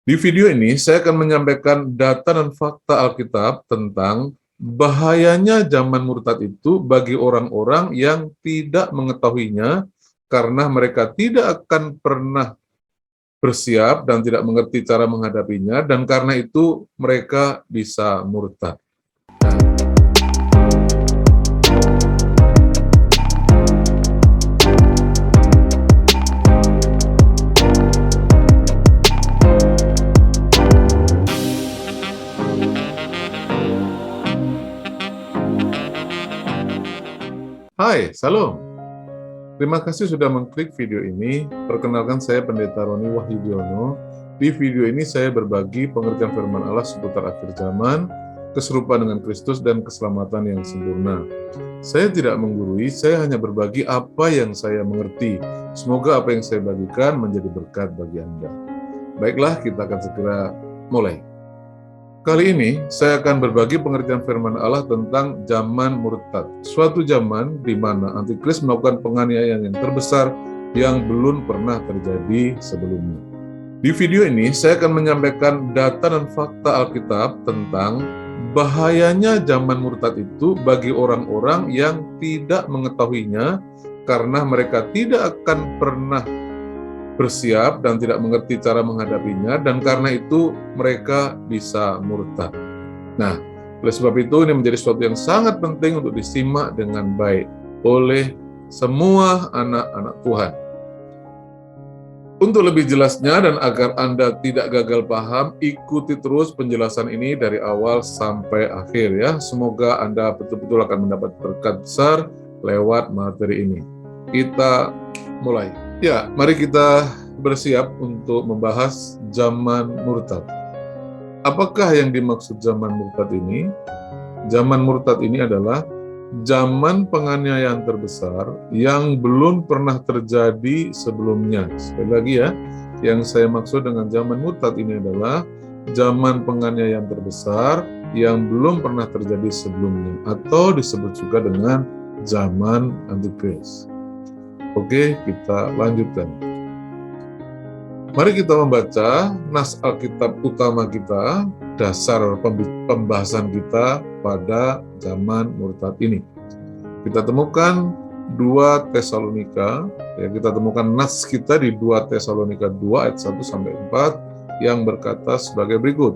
Di video ini, saya akan menyampaikan data dan fakta Alkitab tentang bahayanya zaman murtad itu bagi orang-orang yang tidak mengetahuinya karena mereka tidak akan pernah bersiap dan tidak mengerti cara menghadapinya, dan karena itu mereka bisa murtad. Hai, salam. Terima kasih sudah mengklik video ini. Perkenalkan, saya Pendeta Roni Wahyudiono. Di video ini saya berbagi pengertian firman Allah seputar akhir zaman, keserupaan dengan Kristus, dan keselamatan yang sempurna. Saya tidak menggurui, saya hanya berbagi apa yang saya mengerti. Semoga apa yang saya bagikan menjadi berkat bagi Anda. Baiklah, kita akan segera mulai. Kali ini, saya akan berbagi pengertian firman Allah tentang zaman murtad. Suatu zaman di mana antikris melakukan penganiayaan yang terbesar yang belum pernah terjadi sebelumnya. Di video ini, saya akan menyampaikan data dan fakta Alkitab tentang bahayanya zaman murtad itu bagi orang-orang yang tidak mengetahuinya karena mereka tidak akan pernah bersiap dan tidak mengerti cara menghadapinya, dan karena itu mereka bisa murtad. Nah, oleh sebab itu ini menjadi sesuatu yang sangat penting untuk disimak dengan baik oleh semua anak-anak Tuhan. Untuk lebih jelasnya dan agar Anda tidak gagal paham, ikuti terus penjelasan ini dari awal sampai akhir ya. Semoga Anda betul-betul akan mendapat berkat besar lewat materi ini. Kita mulai. Ya, mari kita bersiap untuk membahas zaman murtad. Apakah yang dimaksud zaman murtad ini? Zaman murtad ini adalah zaman penganiayaan terbesar yang belum pernah terjadi sebelumnya. Sekali lagi ya, yang saya maksud dengan zaman murtad ini adalah zaman penganiayaan terbesar yang belum pernah terjadi sebelumnya, atau disebut juga dengan zaman antikris. Oke, kita lanjutkan. Mari kita membaca nas Alkitab utama kita, dasar pembahasan kita pada zaman murtad ini. Kita temukan 2 Tesalonika, ya, kita temukan nas kita di 2 Tesalonika 2 ayat 1 sampai 4 yang berkata sebagai berikut.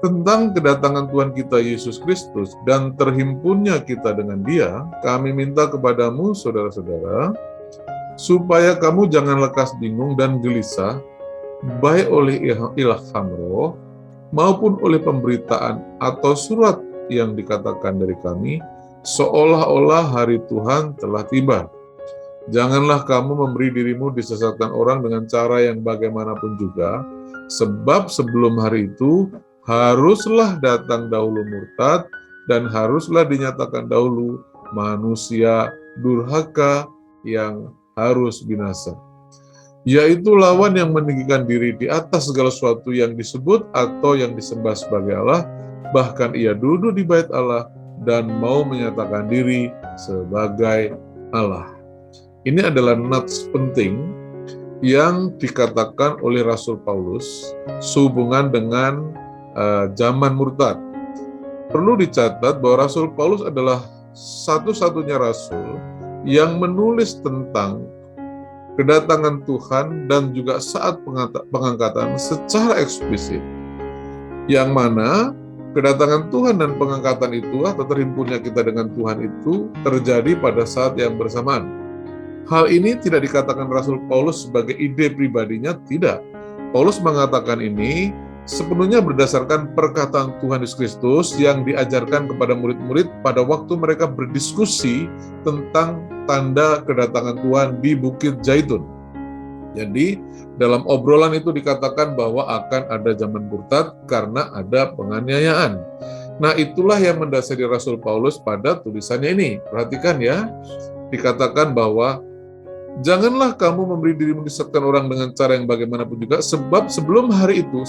Tentang kedatangan Tuhan kita Yesus Kristus dan terhimpunnya kita dengan Dia, kami minta kepadamu, saudara-saudara, supaya kamu jangan lekas bingung dan gelisah, baik oleh ilham roh, maupun oleh pemberitaan atau surat yang dikatakan dari kami, seolah-olah hari Tuhan telah tiba. Janganlah kamu memberi dirimu disesatkan orang dengan cara yang bagaimanapun juga, sebab sebelum hari itu, haruslah datang dahulu murtad, dan haruslah dinyatakan dahulu manusia durhaka yang harus binasa. Yaitu lawan yang meninggikan diri di atas segala sesuatu yang disebut atau yang disembah sebagai Allah, bahkan ia duduk di bait Allah dan mau menyatakan diri sebagai Allah. Ini adalah nats penting yang dikatakan oleh Rasul Paulus sehubungan dengan zaman murtad. Perlu dicatat bahwa Rasul Paulus adalah satu-satunya rasul yang menulis tentang kedatangan Tuhan dan juga saat pengangkatan secara eksplisit. Yang mana kedatangan Tuhan dan pengangkatan itu atau terhimpunnya kita dengan Tuhan itu terjadi pada saat yang bersamaan. Hal ini tidak dikatakan Rasul Paulus sebagai ide pribadinya, tidak. Paulus mengatakan ini sepenuhnya berdasarkan perkataan Tuhan Yesus Kristus yang diajarkan kepada murid-murid pada waktu mereka berdiskusi tentang tanda kedatangan Tuhan di Bukit Zaitun. Jadi, dalam obrolan itu dikatakan bahwa akan ada zaman murtad karena ada penganiayaan. Nah, itulah yang mendasari Rasul Paulus pada tulisannya ini. Perhatikan ya, dikatakan bahwa janganlah kamu memberi dirimu disesatkan orang dengan cara yang bagaimanapun juga, sebab sebelum hari itu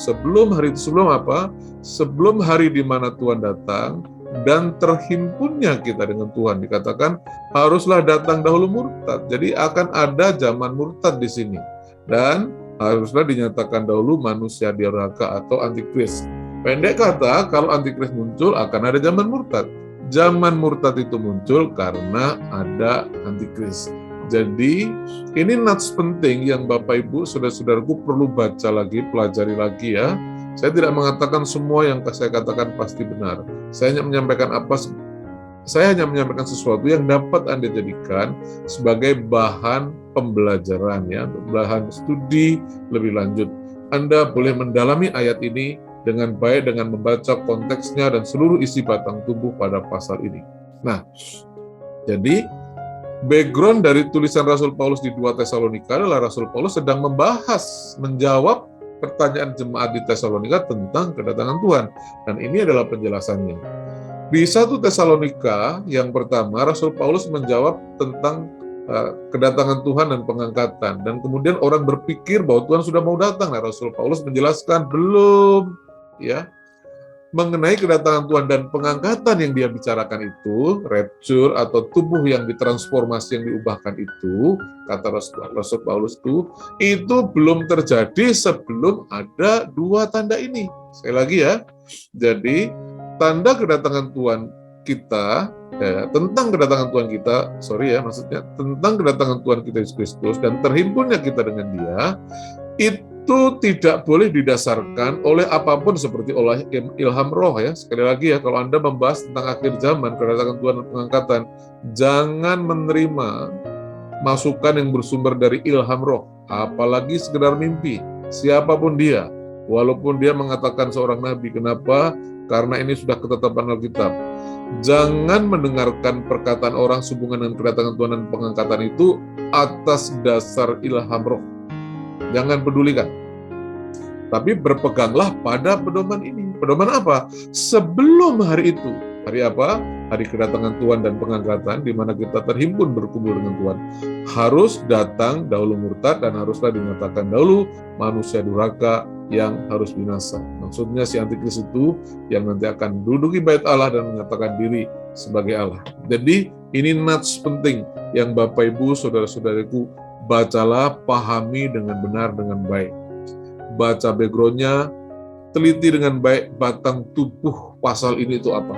apa? Sebelum hari di mana Tuhan datang dan terhimpunnya kita dengan Tuhan, dikatakan haruslah datang dahulu murtad. Jadi akan ada zaman murtad di sini. Dan haruslah dinyatakan dahulu manusia durhaka atau antikris. Pendek kata, kalau antikris muncul akan ada zaman murtad. Zaman murtad itu muncul karena ada antikris. Jadi ini nats penting yang Bapak Ibu, saudara-saudaraku perlu baca lagi, pelajari lagi ya. Saya tidak mengatakan semua yang saya katakan pasti benar. Saya hanya menyampaikan sesuatu yang dapat Anda jadikan sebagai bahan pembelajaran ya, bahan studi lebih lanjut. Anda boleh mendalami ayat ini dengan baik dengan membaca konteksnya dan seluruh isi batang tubuh pada pasal ini. Nah, jadi background dari tulisan Rasul Paulus di 2 Tesalonika adalah Rasul Paulus sedang menjawab pertanyaan jemaat di Tesalonika tentang kedatangan Tuhan. Dan ini adalah penjelasannya. Di 1 Tesalonika yang pertama, Rasul Paulus menjawab tentang kedatangan Tuhan dan pengangkatan. Dan kemudian orang berpikir bahwa Tuhan sudah mau datang. Nah, Rasul Paulus menjelaskan belum, ya. Mengenai kedatangan Tuhan dan pengangkatan yang dia bicarakan itu, rapture atau tubuh yang ditransformasi, yang diubahkan itu, kata Rasul Paulus itu belum terjadi sebelum ada dua tanda ini. Sekali lagi ya, jadi tanda kedatangan Tuhan kita, tentang kedatangan Tuhan kita, tentang kedatangan Tuhan kita Yesus Kristus dan terhimpunnya kita dengan Dia, itu tidak boleh didasarkan oleh apapun seperti oleh ilham roh ya. Sekali lagi ya, kalau Anda membahas tentang akhir zaman, kedatangan Tuhan dan pengangkatan, jangan menerima masukan yang bersumber dari ilham roh, apalagi sekedar mimpi, siapapun dia, walaupun dia mengatakan seorang nabi. Kenapa? Karena ini sudah ketetapan Alkitab. Jangan mendengarkan perkataan orang sehubungan dengan kedatangan Tuhan dan pengangkatan itu atas dasar ilham roh. Jangan pedulikan. Tapi berpeganglah pada pedoman ini. Pedoman apa? Sebelum hari itu. Hari apa? Hari kedatangan Tuhan dan pengangkatan, di mana kita terhimpun berkumpul dengan Tuhan. Harus datang dahulu murtad dan haruslah dinyatakan dahulu manusia durhaka yang harus binasa. Maksudnya si antikris itu yang nanti akan duduki bait Allah dan menyatakan diri sebagai Allah. Jadi ini nats penting yang Bapak Ibu, saudara-saudariku, bacalah, pahami dengan benar, dengan baik. Baca background-nya, teliti dengan baik batang tubuh pasal ini itu apa.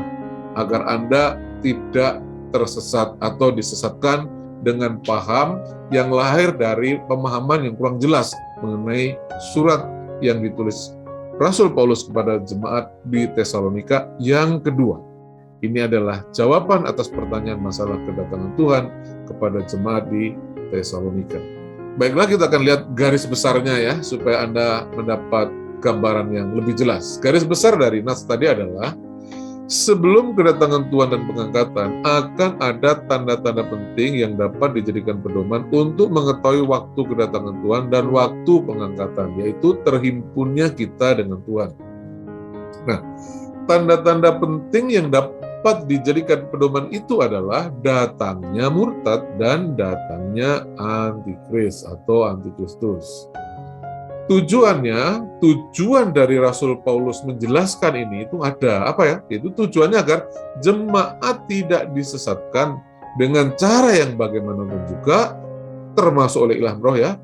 Agar Anda tidak tersesat atau disesatkan dengan paham yang lahir dari pemahaman yang kurang jelas mengenai surat yang ditulis Rasul Paulus kepada jemaat di Tesalonika yang kedua. Ini adalah jawaban atas pertanyaan masalah kedatangan Tuhan kepada jemaat di Tesalonika. Baiklah, kita akan lihat garis besarnya ya, supaya Anda mendapat gambaran yang lebih jelas. Garis besar dari nats tadi adalah, sebelum kedatangan Tuhan dan pengangkatan, akan ada tanda-tanda penting yang dapat dijadikan pedoman untuk mengetahui waktu kedatangan Tuhan dan waktu pengangkatan, yaitu terhimpunnya kita dengan Tuhan. Nah, tanda-tanda penting yang dapat dijadikan pedoman itu adalah datangnya murtad dan datangnya antikris atau antikristus. Tujuan dari Rasul Paulus menjelaskan ini itu ada apa ya? Itu tujuannya agar jemaat tidak disesatkan dengan cara yang bagaimanapun juga, termasuk oleh ilham roh ya,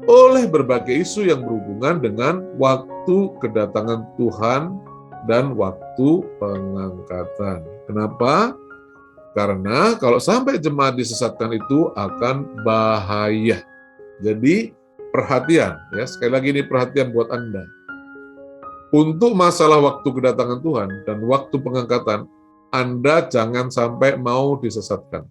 oleh berbagai isu yang berhubungan dengan waktu kedatangan Tuhan dan waktu pengangkatan. Kenapa? Karena kalau sampai jemaat disesatkan itu akan bahaya. Jadi perhatian ya, sekali lagi ini perhatian buat Anda. Untuk masalah waktu kedatangan Tuhan dan waktu pengangkatan, Anda jangan sampai mau disesatkan.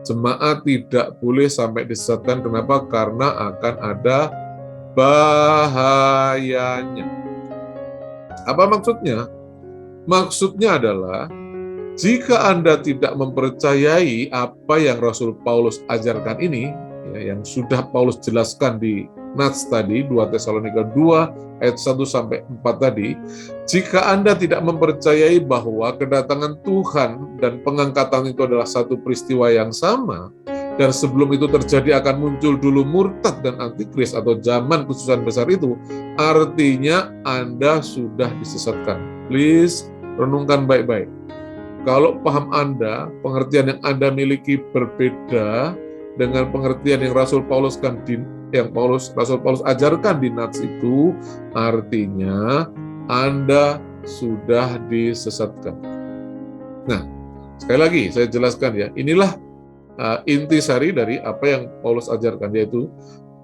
Jemaat tidak boleh sampai disesatkan. Kenapa? Karena akan ada bahayanya. Apa maksudnya? Maksudnya adalah, jika Anda tidak mempercayai apa yang Rasul Paulus ajarkan ini, ya, yang sudah Paulus jelaskan di nats tadi, 2 Tesalonika 2 ayat 1-4 tadi, jika Anda tidak mempercayai bahwa kedatangan Tuhan dan pengangkatan itu adalah satu peristiwa yang sama, dan sebelum itu terjadi akan muncul dulu murtad dan antikris atau zaman kesusahan besar itu, artinya Anda sudah disesatkan. Please, renungkan baik-baik. Kalau paham Anda, pengertian yang Anda miliki berbeda dengan pengertian yang Rasul Paulus kan yang Rasul Paulus ajarkan di Nats itu, artinya Anda sudah disesatkan. Nah, sekali lagi saya jelaskan ya, inilah intisari dari apa yang Paulus ajarkan, yaitu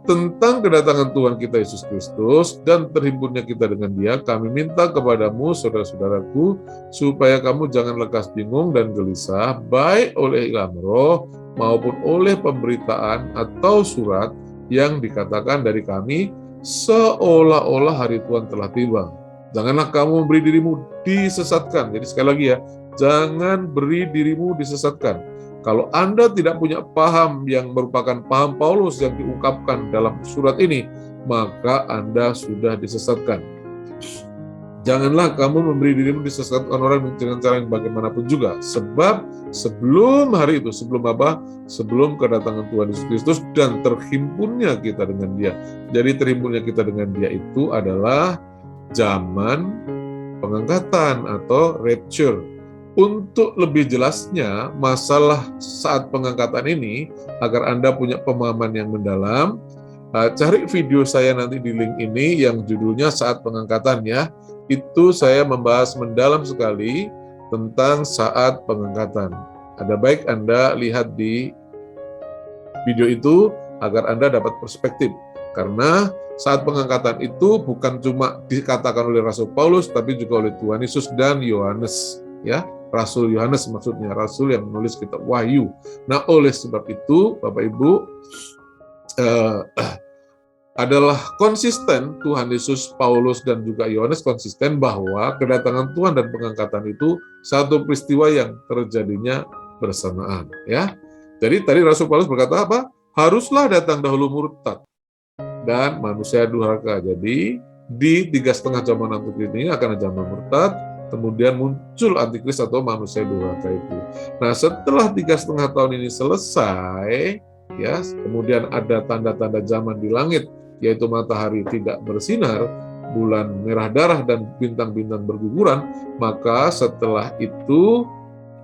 tentang kedatangan Tuhan kita Yesus Kristus dan terhimpunnya kita dengan Dia. Kami minta kepadamu, saudara-saudaraku, supaya kamu jangan lekas bingung dan gelisah, baik oleh ilham roh maupun oleh pemberitaan atau surat yang dikatakan dari kami, seolah-olah hari Tuhan telah tiba. Janganlah kamu memberi dirimu disesatkan. Jadi sekali lagi ya, jangan beri dirimu disesatkan. Kalau Anda tidak punya paham yang merupakan paham Paulus yang diungkapkan dalam surat ini, maka Anda sudah disesatkan. Janganlah kamu memberi dirimu disesatkan orang dengan cara yang bagaimanapun juga. Sebab sebelum hari itu, sebelum apa? Sebelum kedatangan Tuhan Yesus Kristus dan terhimpunnya kita dengan Dia. Jadi terhimpunnya kita dengan Dia itu adalah zaman pengangkatan atau rapture. Untuk lebih jelasnya masalah saat pengangkatan ini, agar Anda punya pemahaman yang mendalam, cari video saya nanti di link ini yang judulnya Saat Pengangkatan ya. Itu saya membahas mendalam sekali tentang saat pengangkatan. Ada baik Anda lihat di video itu agar Anda dapat perspektif. Karena saat pengangkatan itu bukan cuma dikatakan oleh Rasul Paulus, tapi juga oleh Tuhan Yesus dan Yohanes ya. Rasul Yohanes maksudnya, Rasul yang menulis kitab Wahyu. Nah, oleh sebab itu, Bapak Ibu, adalah konsisten Tuhan Yesus, Paulus, dan juga Yohanes konsisten bahwa kedatangan Tuhan dan pengangkatan itu satu peristiwa yang terjadinya bersamaan. Ya, jadi tadi Rasul Paulus berkata apa? Haruslah datang dahulu murtad dan manusia durhaka. Jadi di 3,5 zaman antikris ini akan ada zaman murtad. Kemudian muncul antikris atau manusia durhaka itu. Nah, setelah 3,5 tahun ini selesai, ya, kemudian ada tanda-tanda zaman di langit, yaitu matahari tidak bersinar, bulan merah darah dan bintang-bintang berguguran. Maka setelah itu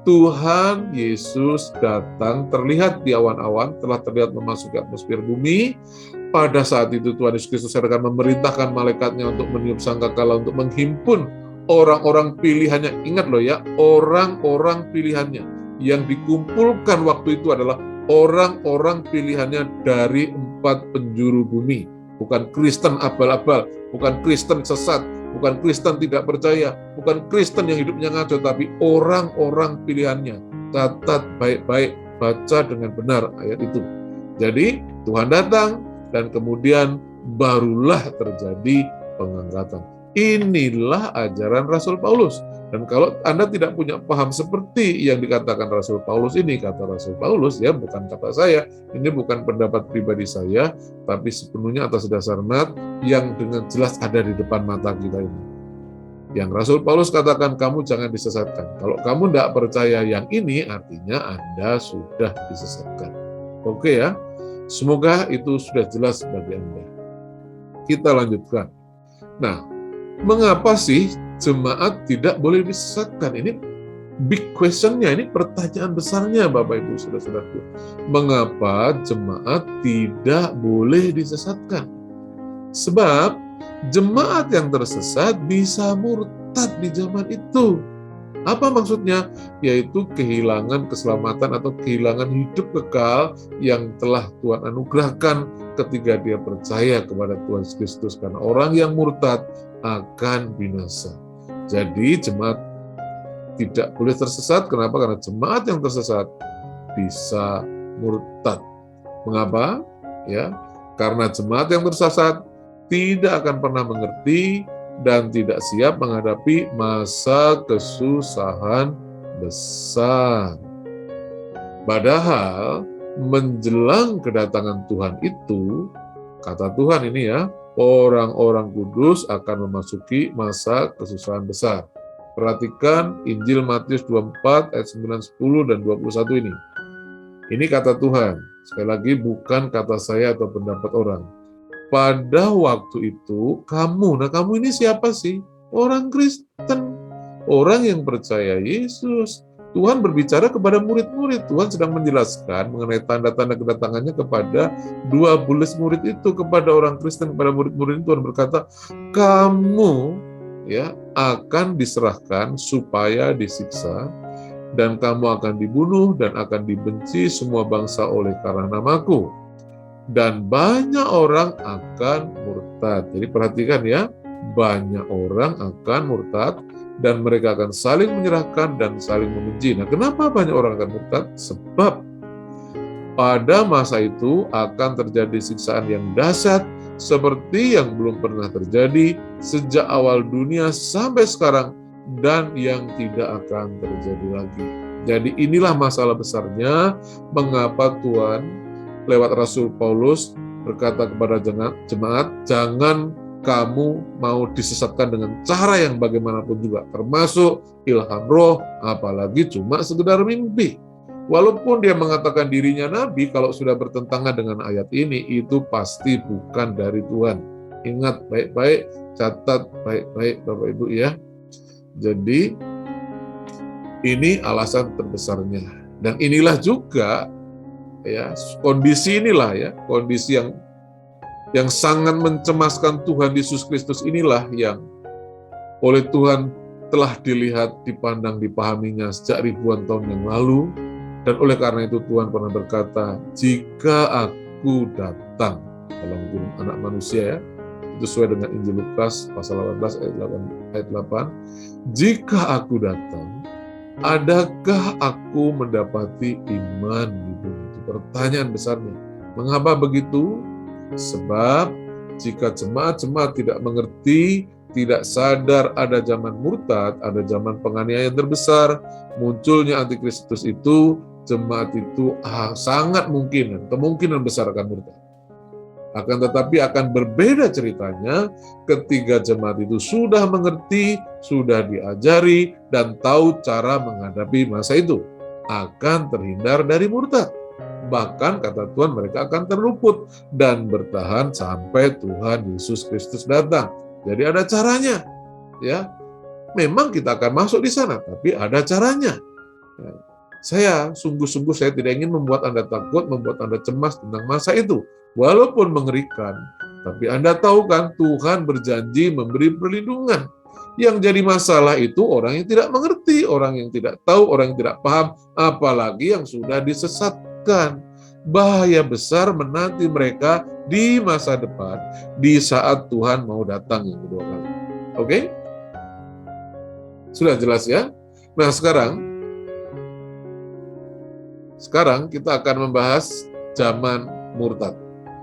Tuhan Yesus datang, terlihat di awan-awan, telah terlihat memasuki atmosfer bumi. Pada saat itu Tuhan Yesus Kristus akan memerintahkan malaikatnya untuk meniup sangkakala untuk menghimpun orang-orang pilihannya. Ingat loh ya, orang-orang pilihannya. Yang dikumpulkan waktu itu adalah orang-orang pilihannya dari 4 penjuru bumi. Bukan Kristen abal-abal, bukan Kristen sesat, bukan Kristen tidak percaya, bukan Kristen yang hidupnya ngaco, tapi orang-orang pilihannya. Catat baik-baik, baca dengan benar ayat itu. Jadi Tuhan datang dan kemudian barulah terjadi pengangkatan. Inilah ajaran Rasul Paulus. Dan kalau Anda tidak punya paham seperti yang dikatakan Rasul Paulus ini, kata Rasul Paulus, ya bukan kata saya, ini bukan pendapat pribadi saya, tapi sepenuhnya atas dasar Nats yang dengan jelas ada di depan mata kita ini. Yang Rasul Paulus katakan, kamu jangan disesatkan. Kalau kamu tidak percaya yang ini, artinya Anda sudah disesatkan. Oke ya, semoga itu sudah jelas bagi Anda. Kita lanjutkan. Nah, mengapa sih jemaat tidak boleh disesatkan? Ini big question-nya, ini pertanyaan besarnya Bapak Ibu Saudara-saudaraku. Mengapa jemaat tidak boleh disesatkan? Sebab jemaat yang tersesat bisa murtad di zaman itu. Apa maksudnya? Yaitu kehilangan keselamatan atau kehilangan hidup kekal yang telah Tuhan anugerahkan ketika dia percaya kepada Tuhan Kristus. Karena orang yang murtad akan binasa. Jadi jemaat tidak boleh tersesat. Kenapa? Karena jemaat yang tersesat bisa murtad. Mengapa? Ya, karena jemaat yang tersesat tidak akan pernah mengerti dan tidak siap menghadapi masa kesusahan besar. Padahal menjelang kedatangan Tuhan itu, kata Tuhan ini ya, orang-orang kudus akan memasuki masa kesusahan besar. Perhatikan Injil Matius 24 ayat 9, 10, dan 21 ini. Ini kata Tuhan. Sekali lagi bukan kata saya atau pendapat orang. Pada waktu itu kamu, nah kamu ini siapa sih? Orang Kristen. Orang yang percaya Yesus. Tuhan berbicara kepada murid-murid. Tuhan sedang menjelaskan mengenai tanda-tanda kedatangannya kepada 12 murid itu, kepada orang Kristen, kepada murid-murid itu. Tuhan berkata, kamu ya akan diserahkan supaya disiksa, dan kamu akan dibunuh dan akan dibenci semua bangsa oleh karena namaku. Dan banyak orang akan murtad. Jadi perhatikan ya, banyak orang akan murtad dan mereka akan saling menyerahkan dan saling membenci. Nah, kenapa banyak orang akan murtad? Sebab pada masa itu akan terjadi siksaan yang dahsyat seperti yang belum pernah terjadi sejak awal dunia sampai sekarang dan yang tidak akan terjadi lagi. Jadi inilah masalah besarnya mengapa Tuhan lewat Rasul Paulus berkata kepada jemaat, jangan kamu mau disesatkan dengan cara yang bagaimanapun juga, termasuk ilham roh, apalagi cuma sekedar mimpi. Walaupun dia mengatakan dirinya nabi, kalau sudah bertentangan dengan ayat ini, itu pasti bukan dari Tuhan. Ingat baik-baik, catat baik-baik Bapak Ibu ya. Jadi ini alasan terbesarnya. Dan inilah juga ya, kondisi inilah ya, kondisi yang sangat mencemaskan Tuhan Yesus Kristus inilah yang oleh Tuhan telah dilihat, dipandang, dipahaminya sejak ribuan tahun yang lalu. Dan oleh karena itu Tuhan pernah berkata, jika aku datang, dalam kurung anak manusia ya, itu sesuai dengan Injil Lukas pasal 18 ayat 8, jika aku datang, adakah aku mendapati iman di bumi? Pertanyaan besarnya, mengapa begitu? Sebab jika jemaat-jemaat tidak mengerti, tidak sadar ada zaman murtad, ada zaman penganiayaan terbesar, munculnya antikristus itu, jemaat itu sangat mungkin, kemungkinan besar akan murtad. Akan tetapi akan berbeda ceritanya ketika jemaat itu sudah mengerti, sudah diajari, dan tahu cara menghadapi masa itu, akan terhindar dari murtad. Bahkan kata Tuhan mereka akan terluput dan bertahan sampai Tuhan Yesus Kristus datang. Jadi ada caranya, ya. Memang kita akan masuk di sana, tapi ada caranya. Ya. Saya sungguh-sungguh saya tidak ingin membuat Anda takut, membuat Anda cemas tentang masa itu. Walaupun mengerikan, tapi Anda tahu kan Tuhan berjanji memberi perlindungan. Yang jadi masalah itu orang yang tidak mengerti, orang yang tidak tahu, orang yang tidak paham, apalagi yang sudah disesatkan. Bahaya besar menanti mereka di masa depan, di saat Tuhan mau datang yang kedua kali. Oke? Sudah jelas ya? Nah, sekarang kita akan membahas zaman murtad.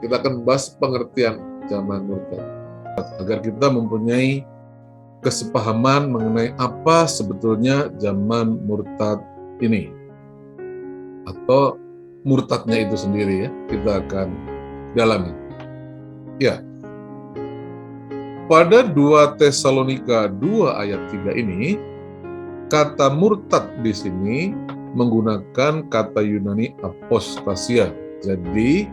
Kita akan membahas pengertian zaman murtad. Agar kita mempunyai kesepahaman mengenai apa sebetulnya zaman murtad ini. Atau murtadnya itu sendiri ya, kita akan dalami. Ya. Pada 2 Tesalonika 2 ayat 3 ini, kata murtad di sini menggunakan kata Yunani apostasia. Jadi,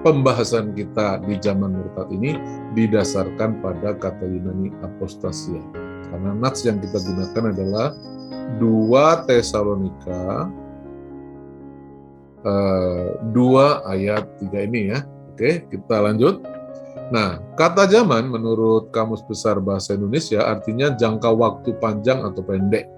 pembahasan kita di zaman murtad ini didasarkan pada kata Yunani apostasia. Karena nats yang kita gunakan adalah 2 Tesalonika 2 ayat 3 ini ya. Oke, kita lanjut. Nah, kata zaman menurut Kamus Besar Bahasa Indonesia artinya jangka waktu panjang atau pendek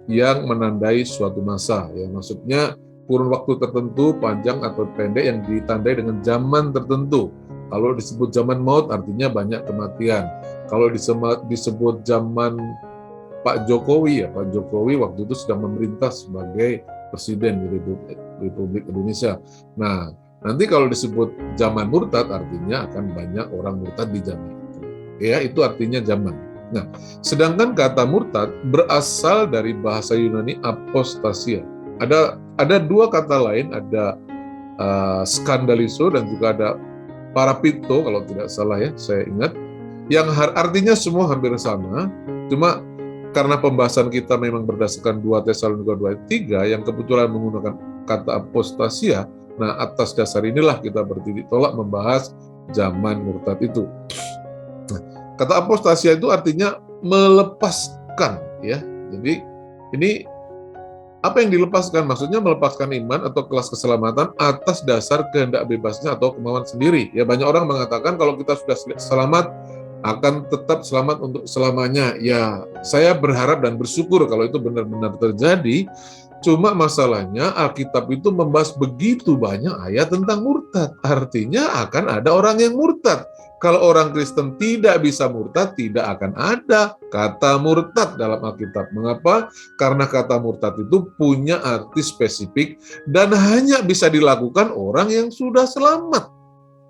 yang menandai suatu masa. Ya, maksudnya kurun waktu tertentu panjang atau pendek yang ditandai dengan zaman tertentu. Kalau disebut zaman maut artinya banyak kematian. Kalau disebut zaman Pak Jokowi ya, Pak Jokowi waktu itu sedang memerintah sebagai Presiden di Republik Indonesia. Nah, nanti kalau disebut zaman murtad artinya akan banyak orang murtad di zaman itu. Ya, itu artinya zaman. Nah, sedangkan kata murtad berasal dari bahasa Yunani apostasia. Ada dua kata lain, ada skandaliso dan juga ada parapito kalau tidak salah ya, saya ingat. Yang artinya semua hampir sama, cuma karena pembahasan kita memang berdasarkan 2 Tesalonika 2 ayat 3 yang kebetulan menggunakan kata apostasia, nah atas dasar inilah kita bertitik tolak membahas zaman murtad itu. Nah, kata apostasia itu artinya melepaskan ya. Jadi ini Apa yang dilepaskan? Maksudnya melepaskan iman atau kelas keselamatan atas dasar kehendak bebasnya atau kemauan sendiri. Ya, banyak orang mengatakan kalau kita sudah selamat, akan tetap selamat untuk selamanya. Ya, saya berharap dan bersyukur kalau itu benar-benar terjadi. Cuma masalahnya Alkitab itu membahas begitu banyak ayat tentang murtad. Artinya akan ada orang yang murtad. Kalau orang Kristen tidak bisa murtad, tidak akan ada kata murtad dalam Alkitab. Mengapa? Karena kata murtad itu punya arti spesifik dan hanya bisa dilakukan orang yang sudah selamat.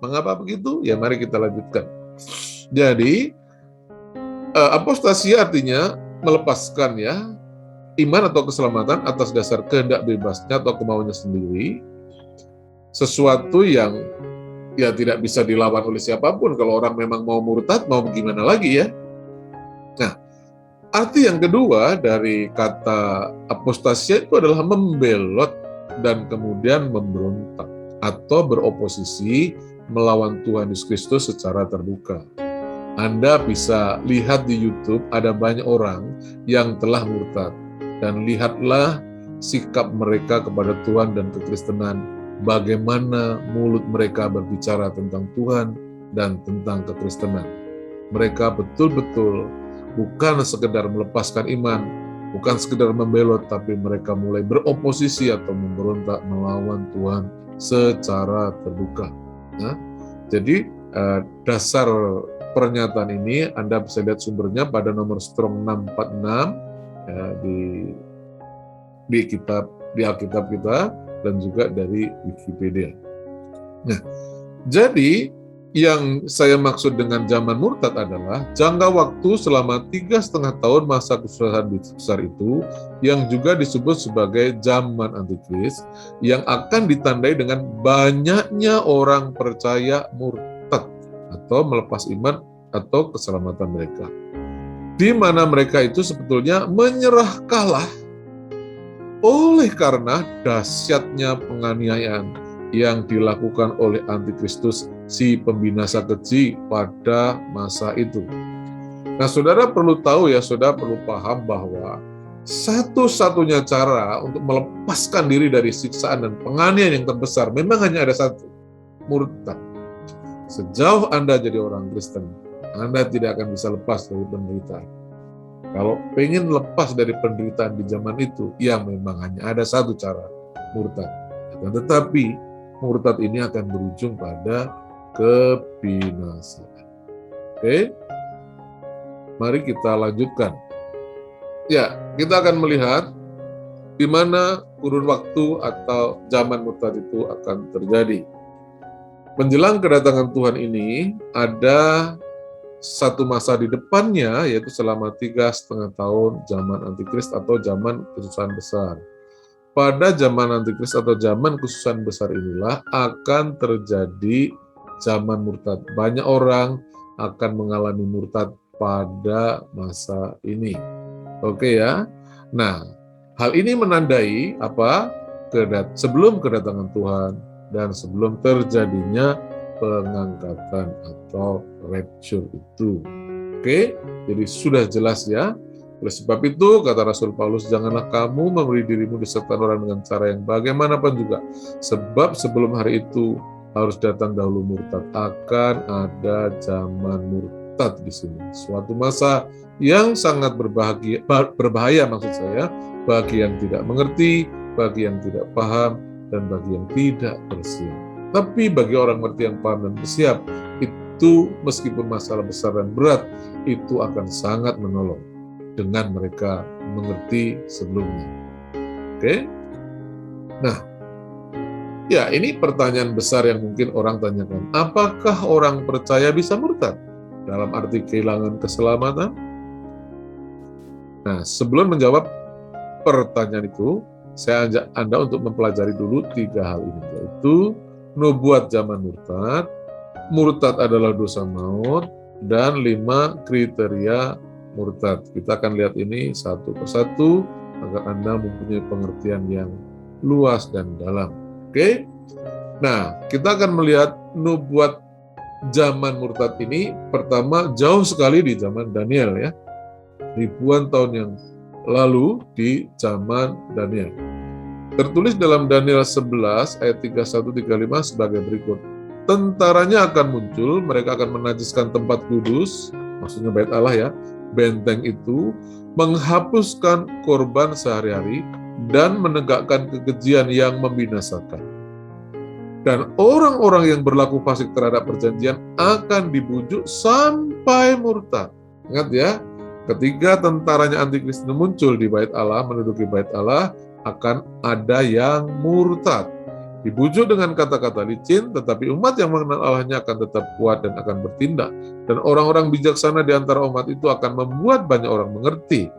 Mengapa begitu? Ya, mari kita lanjutkan. Jadi, apostasi artinya melepaskan ya, iman atau keselamatan atas dasar kehendak bebasnya atau kemauannya sendiri, sesuatu yang ya tidak bisa dilawan oleh siapapun. Kalau orang memang mau murtad, mau gimana lagi ya? Nah, arti yang kedua dari kata apostasia itu adalah membelot dan kemudian memberontak atau beroposisi melawan Tuhan Yesus Kristus secara terbuka. Anda bisa lihat di YouTube ada banyak orang yang telah murtad. Dan lihatlah sikap mereka kepada Tuhan dan kekristenan, bagaimana mulut mereka berbicara tentang Tuhan dan tentang kekristenan. Mereka betul-betul bukan sekedar melepaskan iman, bukan sekedar membelot, tapi mereka mulai beroposisi atau memberontak melawan Tuhan secara terbuka. Nah, jadi dasar pernyataan ini Anda bisa lihat sumbernya pada nomor Strong 646 ya, di Alkitab kita dan juga dari Wikipedia. Nah, jadi yang saya maksud dengan zaman murtad adalah jangka waktu selama 3,5 tahun masa kesusahan besar itu, yang juga disebut sebagai zaman antikris, yang akan ditandai dengan banyaknya orang percaya murtad atau melepas iman atau keselamatan mereka, di mana mereka itu sebetulnya menyerah kalah oleh karena dahsyatnya penganiayaan yang dilakukan oleh antikristus, si pembinasa keji pada masa itu. Nah, saudara perlu tahu ya, saudara perlu paham bahwa satu-satunya cara untuk melepaskan diri dari siksaan dan penganiayaan yang terbesar memang hanya ada satu, murtad. Sejauh Anda jadi orang Kristen, Anda tidak akan bisa lepas dari penderitaan. Kalau pengen lepas dari penderitaan di zaman itu, ya memang hanya ada satu cara, murtad. Tetapi murtad ini akan berujung pada kebinasaan. Oke? Mari kita lanjutkan. Ya, kita akan melihat di mana kurun waktu atau zaman murtad itu akan terjadi. Menjelang kedatangan Tuhan ini, ada satu masa di depannya, yaitu selama 3,5 tahun zaman Antikris atau zaman kesusahan besar. Pada zaman Antikris atau zaman kesusahan besar inilah akan terjadi zaman murtad. Banyak orang akan mengalami murtad pada masa ini. Oke ya. Nah, hal ini menandai apa? Sebelum kedatangan Tuhan dan sebelum terjadinya pengangkatan atau rapture itu. Oke, jadi sudah jelas ya. Oleh sebab itu, kata Rasul Paulus, janganlah kamu memberi dirimu disertai orang dengan cara yang bagaimanapun juga. Sebab sebelum hari itu harus datang dahulu murtad. Akan ada zaman murtad di sini. Suatu masa yang sangat berbahaya maksud saya, bagi yang tidak mengerti, bagi yang tidak paham, dan bagi yang tidak bersiap. Tapi bagi orang mengerti yang paham dan bersiap, itu meskipun masalah besar dan berat, itu akan sangat menolong dengan mereka mengerti sebelumnya. Oke? Nah, ya ini pertanyaan besar yang mungkin orang tanyakan. Apakah orang percaya bisa murtad? Dalam arti kehilangan keselamatan? Nah, sebelum menjawab pertanyaan itu, saya ajak Anda untuk mempelajari dulu 3 hal ini, yaitu nubuat zaman murtad, murtad adalah dosa maut, dan 5 kriteria murtad. Kita akan lihat ini satu persatu agar Anda mempunyai pengertian yang luas dan dalam. Oke? Nah, kita akan melihat nubuat zaman murtad ini pertama jauh sekali di zaman Daniel ya. Ribuan tahun yang lalu di zaman Daniel. Tertulis dalam Daniel 11 ayat 31-35 sebagai berikut. Tentaranya akan muncul, mereka akan menajiskan tempat kudus, maksudnya bait Allah ya, benteng itu, menghapuskan korban sehari-hari, dan menegakkan kekejian yang membinasakan. Dan orang-orang yang berlaku fasik terhadap perjanjian akan dibujuk sampai murtad. Ingat ya, ketika tentaranya Antikristus muncul di bait Allah, menduduki bait Allah, akan ada yang murtad. Dibujuk dengan kata-kata licin, tetapi umat yang mengenal Allahnya akan tetap kuat dan akan bertindak. Dan orang-orang bijaksana di antara umat itu akan membuat banyak orang mengerti.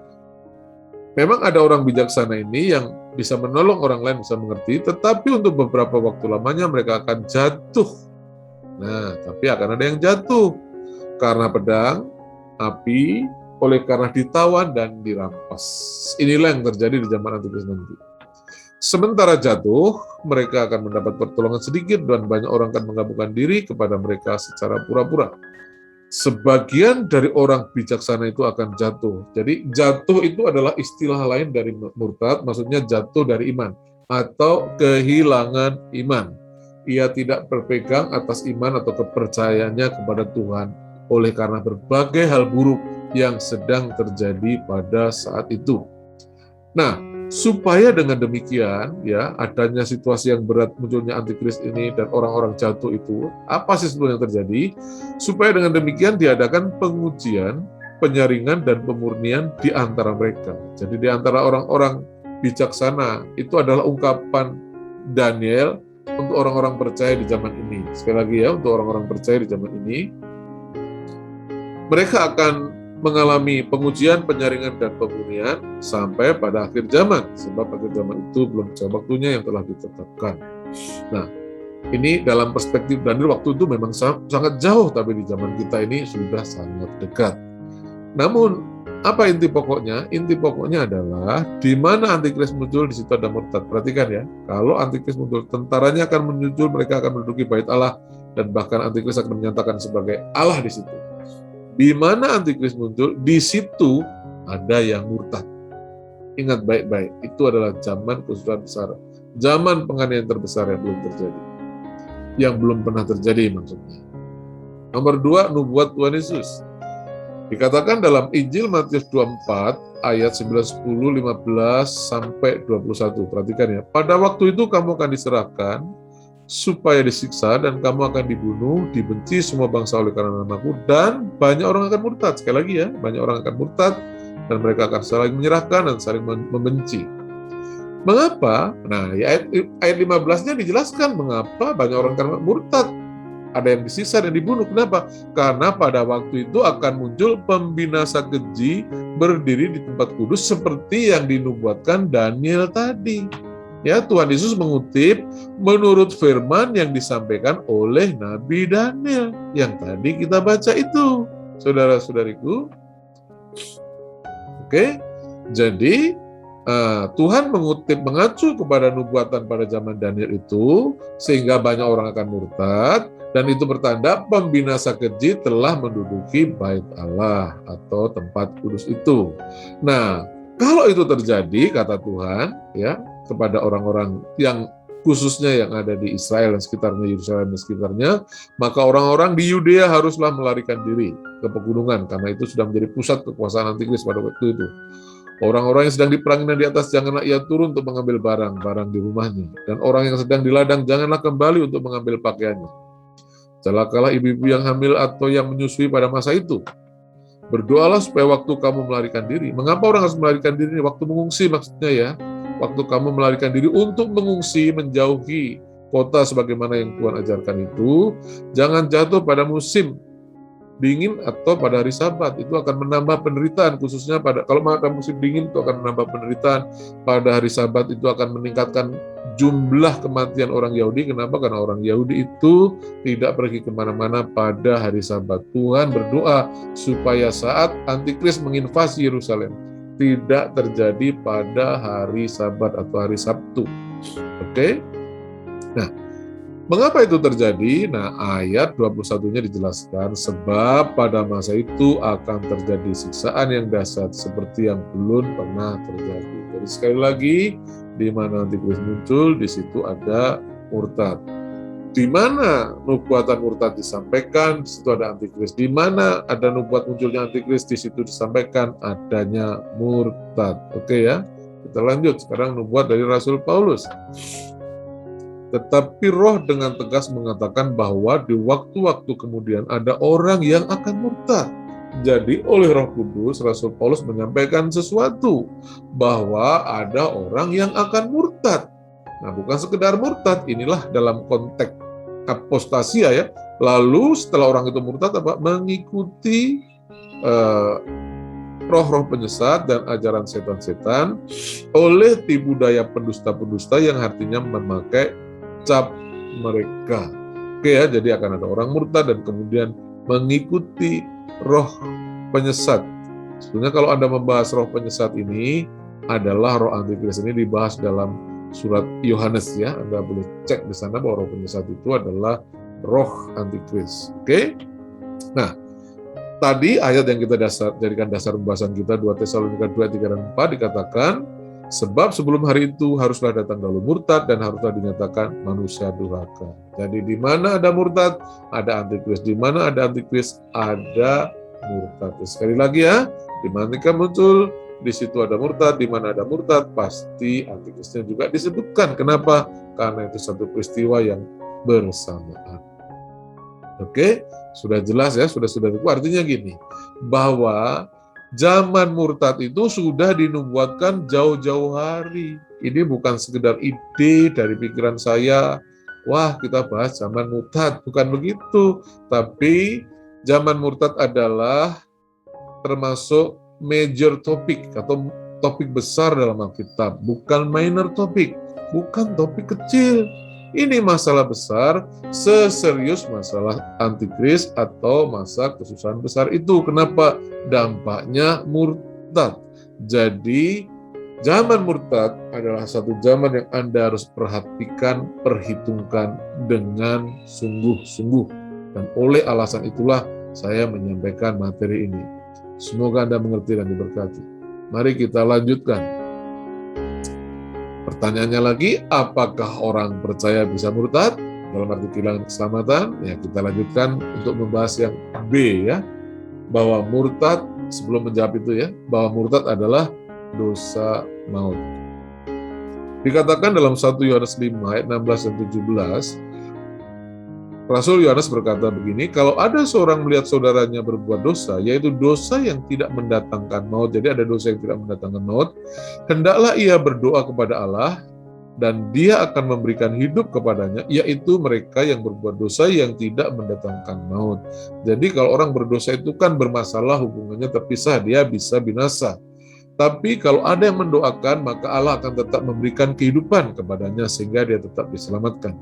Memang ada orang bijaksana ini yang bisa menolong orang lain bisa mengerti, tetapi untuk beberapa waktu lamanya mereka akan jatuh. Nah, tapi akan ada yang jatuh karena pedang, api, oleh karena ditawan dan dirampas. Inilah yang terjadi di zaman Antikristus nanti. Sementara jatuh, mereka akan mendapat pertolongan sedikit dan banyak orang akan menggabungkan diri kepada mereka secara pura-pura. Sebagian dari orang bijaksana itu akan jatuh. Jadi jatuh itu adalah istilah lain dari murtad, maksudnya jatuh dari iman atau kehilangan iman. Ia tidak berpegang atas iman atau kepercayaannya kepada Tuhan oleh karena berbagai hal buruk yang sedang terjadi pada saat itu. Nah, supaya dengan demikian ya adanya situasi yang berat munculnya antikristus ini dan orang-orang jatuh itu, apa sih sebetulnya yang terjadi? Supaya dengan demikian diadakan pengujian, penyaringan dan pemurnian di antara mereka. Jadi di antara orang-orang bijaksana itu adalah ungkapan Daniel untuk orang-orang percaya di zaman ini. Sekali lagi ya, untuk orang-orang percaya di zaman ini, mereka akan mengalami pengujian, penyaringan, dan pemurnian sampai pada akhir zaman. Sebab akhir zaman itu belum jauh waktunya yang telah ditetapkan. Nah, ini dalam perspektif Daniel waktu itu memang sangat jauh, tapi di zaman kita ini sudah sangat dekat. Namun, apa inti pokoknya? Inti pokoknya adalah di mana antikristus muncul, di situ ada murtad. Perhatikan ya, kalau antikristus muncul, tentaranya akan muncul, mereka akan menduduki bait Allah, dan bahkan antikristus akan menyatakan sebagai Allah di situ. Di mana antikristus muncul, di situ ada yang murtad. Ingat baik-baik, itu adalah zaman kesusahan besar, zaman penganiayaan terbesar yang belum terjadi, yang belum pernah terjadi maksudnya. Nomor 2, nubuat Tuhan Yesus. Dikatakan dalam Injil Matius 24 ayat 9, 10, 15 sampai 21. Perhatikan ya. Pada waktu itu kamu akan diserahkan supaya disiksa dan kamu akan dibunuh, dibenci semua bangsa oleh karena namaku, dan banyak orang akan murtad. Sekali lagi ya, banyak orang akan murtad dan mereka akan saling menyerahkan dan saling membenci. Mengapa? Nah, ya, ayat 15-nya dijelaskan mengapa banyak orang akan murtad. Ada yang disiksa dan dibunuh. Kenapa? Karena pada waktu itu akan muncul pembinasa keji berdiri di tempat kudus seperti yang dinubuatkan Daniel tadi. Ya, Tuhan Yesus mengutip menurut firman yang disampaikan oleh Nabi Daniel yang tadi kita baca itu, saudara-saudariku. Oke, jadi Tuhan mengacu kepada nubuatan pada zaman Daniel itu sehingga banyak orang akan murtad, dan itu bertanda pembinasa keji telah menduduki bait Allah atau tempat kudus itu. Nah, kalau itu terjadi, kata Tuhan ya, kepada orang-orang yang khususnya yang ada di Israel dan sekitarnya, Yerusalem dan sekitarnya, maka orang-orang di Yudea haruslah melarikan diri ke pegunungan karena itu sudah menjadi pusat kekuasaan antikristus pada waktu itu. Orang-orang yang sedang diperangi di atas, janganlah ia turun untuk mengambil barang-barang di rumahnya. Dan orang yang sedang di ladang, janganlah kembali untuk mengambil pakaiannya. Celakalah ibu-ibu yang hamil atau yang menyusui pada masa itu. Berdoalah supaya waktu kamu melarikan diri. Mengapa orang harus melarikan diri? Waktu mengungsi maksudnya ya. Waktu kamu melarikan diri untuk mengungsi, menjauhi kota sebagaimana yang Tuhan ajarkan itu, jangan jatuh pada musim dingin atau pada hari Sabat. Itu akan menambah penderitaan, khususnya kalau pada musim dingin itu akan menambah penderitaan. Pada hari Sabat itu akan meningkatkan jumlah kematian orang Yahudi. Kenapa? Karena orang Yahudi itu tidak pergi kemana-mana pada hari Sabat. Tuhan berdoa supaya saat Antikristus menginvasi Yerusalem tidak terjadi pada hari Sabat atau hari Sabtu. Oke? Nah, Mengapa itu terjadi? Nah, ayat 21-nya dijelaskan, sebab pada masa itu akan terjadi siksaan yang dahsyat seperti yang belum pernah terjadi. Jadi sekali lagi, di mana antikris muncul, di situ ada murtad. Di mana nubuatan murtad disampaikan, di situ ada antikris. Di mana ada nubuat munculnya antikris, di situ disampaikan adanya murtad. Oke ya, kita lanjut. Sekarang nubuat dari Rasul Paulus. Tetapi Roh dengan tegas mengatakan bahwa di waktu-waktu kemudian ada orang yang akan murtad. Jadi oleh Roh Kudus, Rasul Paulus menyampaikan sesuatu, bahwa ada orang yang akan murtad. Nah, bukan sekedar murtad, inilah dalam konteks apostasia ya. Lalu setelah orang itu murtad, mengikuti roh-roh penyesat dan ajaran setan-setan oleh tipu daya pendusta-pendusta yang artinya memakai cap mereka. Oke ya, jadi akan ada orang murtad dan kemudian mengikuti roh penyesat. Sebenarnya kalau Anda membahas roh penyesat ini, adalah roh antikris ini dibahas dalam surat Yohanes ya. Anda boleh cek di sana bahwa roh penyesat itu adalah roh antikris. Oke? Nah, tadi ayat yang kita jadikan dasar pembahasan kita 2 Tesalonika 2, 3, dan 4 dikatakan, sebab sebelum hari itu haruslah datang dahulu murtad dan haruslah dinyatakan manusia durhaka. Jadi di mana ada murtad, ada antikris. Di mana ada antikris, ada murtad. Sekali lagi ya, di mana muncul, di situ ada murtad. Di mana ada murtad, pasti antikrisnya juga disebutkan. Kenapa? Karena itu satu peristiwa yang bersamaan. Oke, sudah jelas ya, sudah artinya gini, bahwa zaman murtad itu sudah dinubuatkan jauh-jauh hari. Ini bukan sekedar ide dari pikiran saya, wah kita bahas zaman murtad, bukan begitu. Tapi zaman murtad adalah termasuk major topik atau topik besar dalam Alkitab, bukan minor topik, bukan topik kecil. Ini masalah besar, seserius masalah antikris atau masa kesusahan besar itu. Kenapa? Dampaknya murtad. Jadi, zaman murtad adalah satu zaman yang Anda harus perhatikan, perhitungkan dengan sungguh-sungguh. Dan oleh alasan itulah saya menyampaikan materi ini. Semoga Anda mengerti dan diberkati. Mari kita lanjutkan. Pertanyaannya lagi, apakah orang percaya bisa murtad? Dalam arti kehilangan keselamatan, ya kita lanjutkan untuk membahas yang B ya. Bahwa murtad, sebelum menjawab itu ya, bahwa murtad adalah dosa maut. Dikatakan dalam 1 Yohanes 5 ayat 16 dan 17, Rasul Yohanes berkata begini, kalau ada seorang melihat saudaranya berbuat dosa, yaitu dosa yang tidak mendatangkan maut, jadi ada dosa yang tidak mendatangkan maut, hendaklah ia berdoa kepada Allah, dan dia akan memberikan hidup kepadanya, yaitu mereka yang berbuat dosa yang tidak mendatangkan maut. Jadi kalau orang berdosa itu kan bermasalah, hubungannya terpisah, dia bisa binasa. Tapi kalau ada yang mendoakan, maka Allah akan tetap memberikan kehidupan kepadanya, sehingga dia tetap diselamatkan.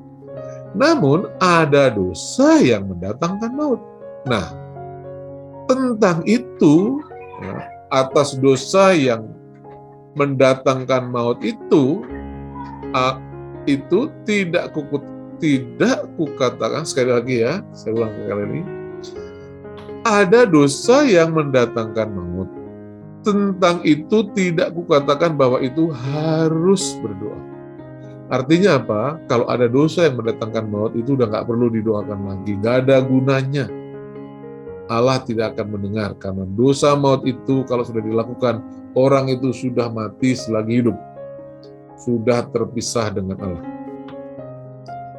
Namun ada dosa yang mendatangkan maut. Nah, tentang itu, atas dosa yang mendatangkan maut itu tidak kukatakan, sekali lagi ya, saya ulang kali ini, ada dosa yang mendatangkan maut. Tentang itu tidak kukatakan bahwa itu harus berdoa. Artinya apa? Kalau ada dosa yang mendatangkan maut, itu udah nggak perlu didoakan lagi, nggak ada gunanya. Allah tidak akan mendengar, karena dosa maut itu kalau sudah dilakukan, orang itu sudah mati selagi hidup, sudah terpisah dengan Allah.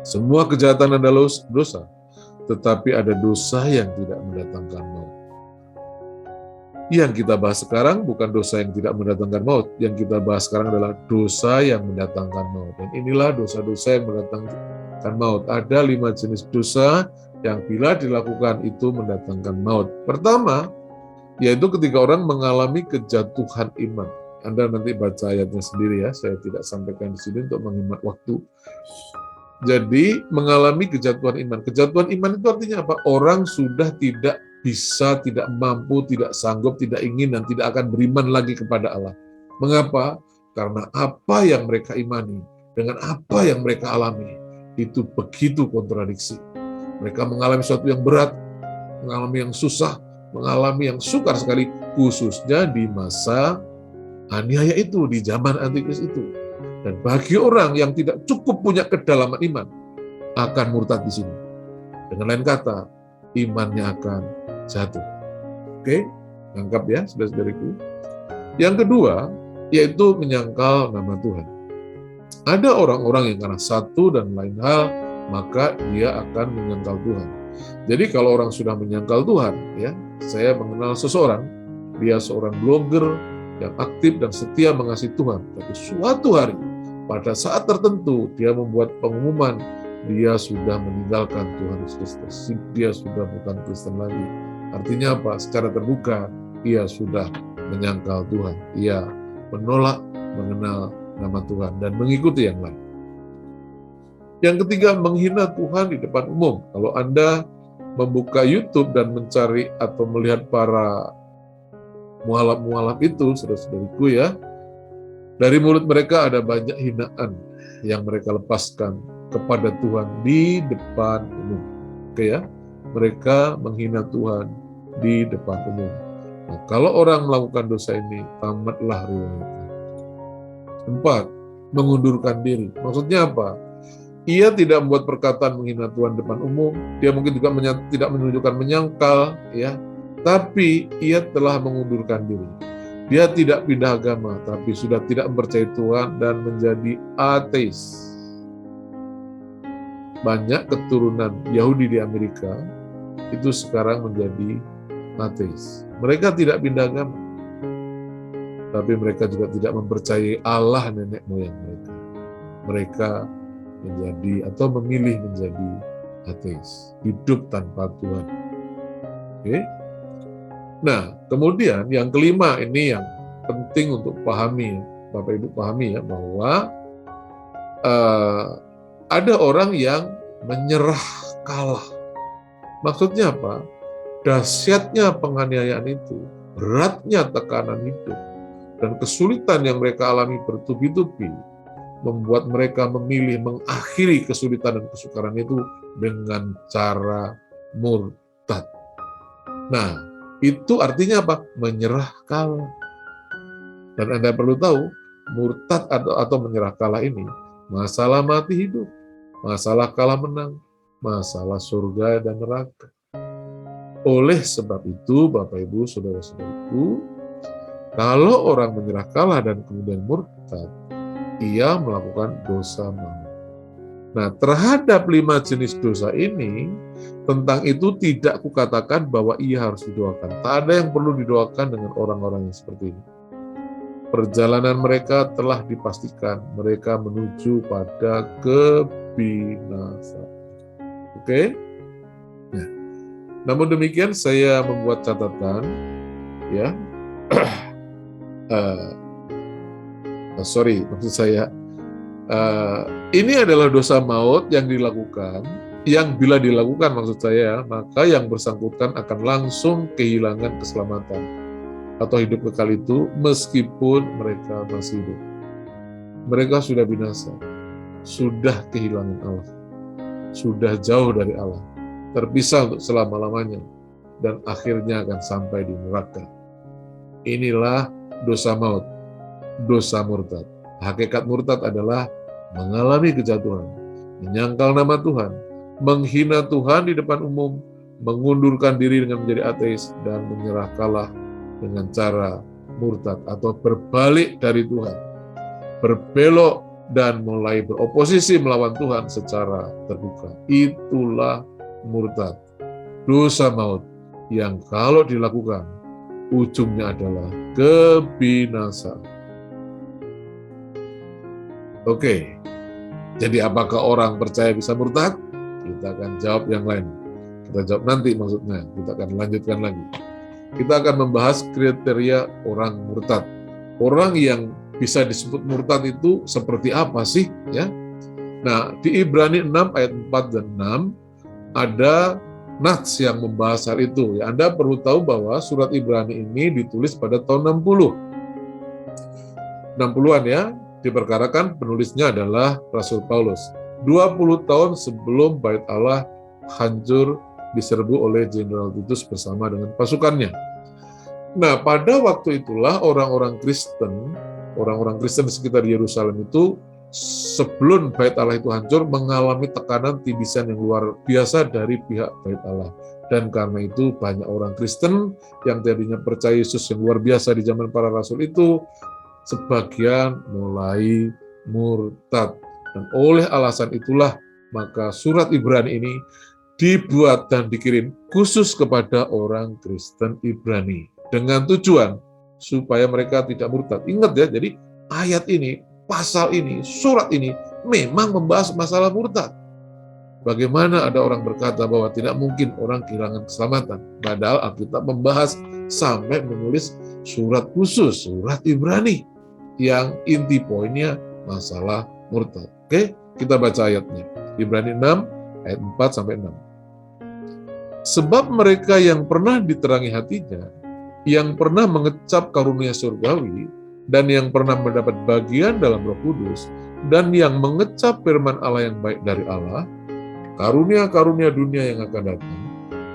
Semua kejahatan adalah dosa, tetapi ada dosa yang tidak mendatangkan maut. Yang kita bahas sekarang bukan dosa yang tidak mendatangkan maut. Yang kita bahas sekarang adalah dosa yang mendatangkan maut. Dan inilah dosa-dosa yang mendatangkan maut. Ada 5 jenis dosa yang bila dilakukan itu mendatangkan maut. Pertama, yaitu ketika orang mengalami kejatuhan iman. Anda nanti baca ayatnya sendiri ya, saya tidak sampaikan di sini untuk menghemat waktu. Jadi, mengalami kejatuhan iman. Kejatuhan iman itu artinya apa? Orang sudah tidak bisa, tidak mampu, tidak sanggup, tidak ingin, dan tidak akan beriman lagi kepada Allah. Mengapa? Karena apa yang mereka imani, dengan apa yang mereka alami, itu begitu kontradiksi. Mereka mengalami sesuatu yang berat, mengalami yang susah, mengalami yang sukar sekali, khususnya di masa aniaya itu, di zaman Antikris itu. Dan bagi orang yang tidak cukup punya kedalaman iman, akan murtad di sini. Dengan lain kata, imannya akan jatuh. Oke, lengkap ya, saudara-saudariku. Yang kedua, yaitu menyangkal nama Tuhan. Ada orang-orang yang karena satu dan lain hal, maka dia akan menyangkal Tuhan. Jadi kalau orang sudah menyangkal Tuhan, ya, saya mengenal seseorang, dia seorang blogger yang aktif dan setia mengasihi Tuhan. Tapi suatu hari, pada saat tertentu, dia membuat pengumuman, dia sudah meninggalkan Tuhan Yesus Kristus. Dia sudah bukan Kristen lagi. Artinya apa? Secara terbuka, ia sudah menyangkal Tuhan. Ia menolak mengenal nama Tuhan dan mengikuti yang lain. Yang ketiga, menghina Tuhan di depan umum. Kalau Anda membuka YouTube dan mencari atau melihat para mualaf-mualaf itu, saudara-saudariku ya, dari mulut mereka ada banyak hinaan yang mereka lepaskan kepada Tuhan di depan umum. Oke ya, mereka menghina Tuhan di depan umum. Nah, kalau orang melakukan dosa ini, tamatlah riwayatnya. 4. Mengundurkan diri. Maksudnya apa? Ia tidak membuat perkataan menghina Tuhan depan umum. Dia mungkin juga tidak menunjukkan menyangkal, ya. Tapi ia telah mengundurkan diri. Dia tidak pindah agama, tapi sudah tidak mempercayai Tuhan dan menjadi ateis. Banyak keturunan Yahudi di Amerika itu sekarang menjadi ateis. Mereka tidak pindah agama, tapi mereka juga tidak mempercayai Allah nenek moyang mereka. Mereka menjadi atau memilih menjadi ateis, hidup tanpa Tuhan. Oke. Nah, kemudian yang kelima ini yang penting untuk pahami, Bapak Ibu pahami ya, bahwa ada orang yang menyerah kalah. Maksudnya apa? Dahsyatnya penganiayaan itu, beratnya tekanan hidup, dan kesulitan yang mereka alami bertubi-tubi, membuat mereka memilih mengakhiri kesulitan dan kesukaran itu dengan cara murtad. Nah, itu artinya apa? Menyerah kalah. Dan Anda perlu tahu, murtad atau menyerah kalah ini, masalah mati hidup, masalah kalah menang, masalah surga dan neraka. Oleh sebab itu, Bapak Ibu, saudara-saudariku, kalau orang menyerah kalah dan kemudian murtad, ia melakukan dosa maut. Nah, terhadap 5 jenis dosa ini, tentang itu tidak kukatakan bahwa ia harus didoakan. Tak ada yang perlu didoakan dengan orang-orang yang seperti ini. Perjalanan mereka telah dipastikan, mereka menuju pada kebinasaan. Oke? Nah, namun demikian saya membuat catatan, ya. Maksud saya, ini adalah dosa maut yang dilakukan, yang bila dilakukan maksud saya, maka yang bersangkutan akan langsung kehilangan keselamatan atau hidup kekal itu meskipun mereka masih hidup. Mereka sudah binasa, sudah kehilangan Allah, sudah jauh dari Allah, terpisah untuk selama-lamanya, dan akhirnya akan sampai di neraka. Inilah dosa maut, dosa murtad. Hakikat murtad adalah mengalami kejatuhan, menyangkal nama Tuhan, menghina Tuhan di depan umum, mengundurkan diri dengan menjadi ateis, dan menyerah kalah dengan cara murtad atau berbalik dari Tuhan, berbelok dan mulai beroposisi melawan Tuhan secara terbuka. Itulah murtad, dosa maut yang kalau dilakukan ujungnya adalah kebinasaan. Oke, jadi apakah orang percaya bisa murtad? Kita akan jawab yang lain. Kita jawab nanti maksudnya, kita akan lanjutkan lagi. Kita akan membahas kriteria orang murtad. Orang yang bisa disebut murtad itu seperti apa sih? Ya. Nah, di Ibrani 6 ayat 4 dan 6 ada nats yang membahas hal itu. Ya, Anda perlu tahu bahwa surat Ibrani ini ditulis pada tahun 60-an ya. Diperkarakan penulisnya adalah Rasul Paulus. 20 tahun sebelum Bait Allah hancur diserbu oleh Jenderal Titus bersama dengan pasukannya. Nah, pada waktu itulah orang-orang Kristen di sekitar Yerusalem itu sebelum Bait Allah itu hancur mengalami tekanan tindisan yang luar biasa dari pihak Bait Allah. Dan karena itu banyak orang Kristen yang tadinya percaya Yesus yang luar biasa di zaman para rasul itu, sebagian mulai murtad. Dan oleh alasan itulah maka surat Ibrani ini dibuat dan dikirim khusus kepada orang Kristen Ibrani dengan tujuan supaya mereka tidak murtad. Ingat ya, jadi ayat ini, pasal ini, surat ini memang membahas masalah murtad. Bagaimana ada orang berkata bahwa tidak mungkin orang kehilangan keselamatan, padahal Alkitab membahas sampai menulis surat khusus, surat Ibrani, yang inti poinnya masalah murtad. Oke, kita baca ayatnya. Ibrani 6 ayat 4 sampai 6. Sebab mereka yang pernah diterangi hatinya, yang pernah mengecap karunia surgawi, dan yang pernah mendapat bagian dalam Roh Kudus, dan yang mengecap firman Allah yang baik dari Allah, karunia-karunia dunia yang akan datang,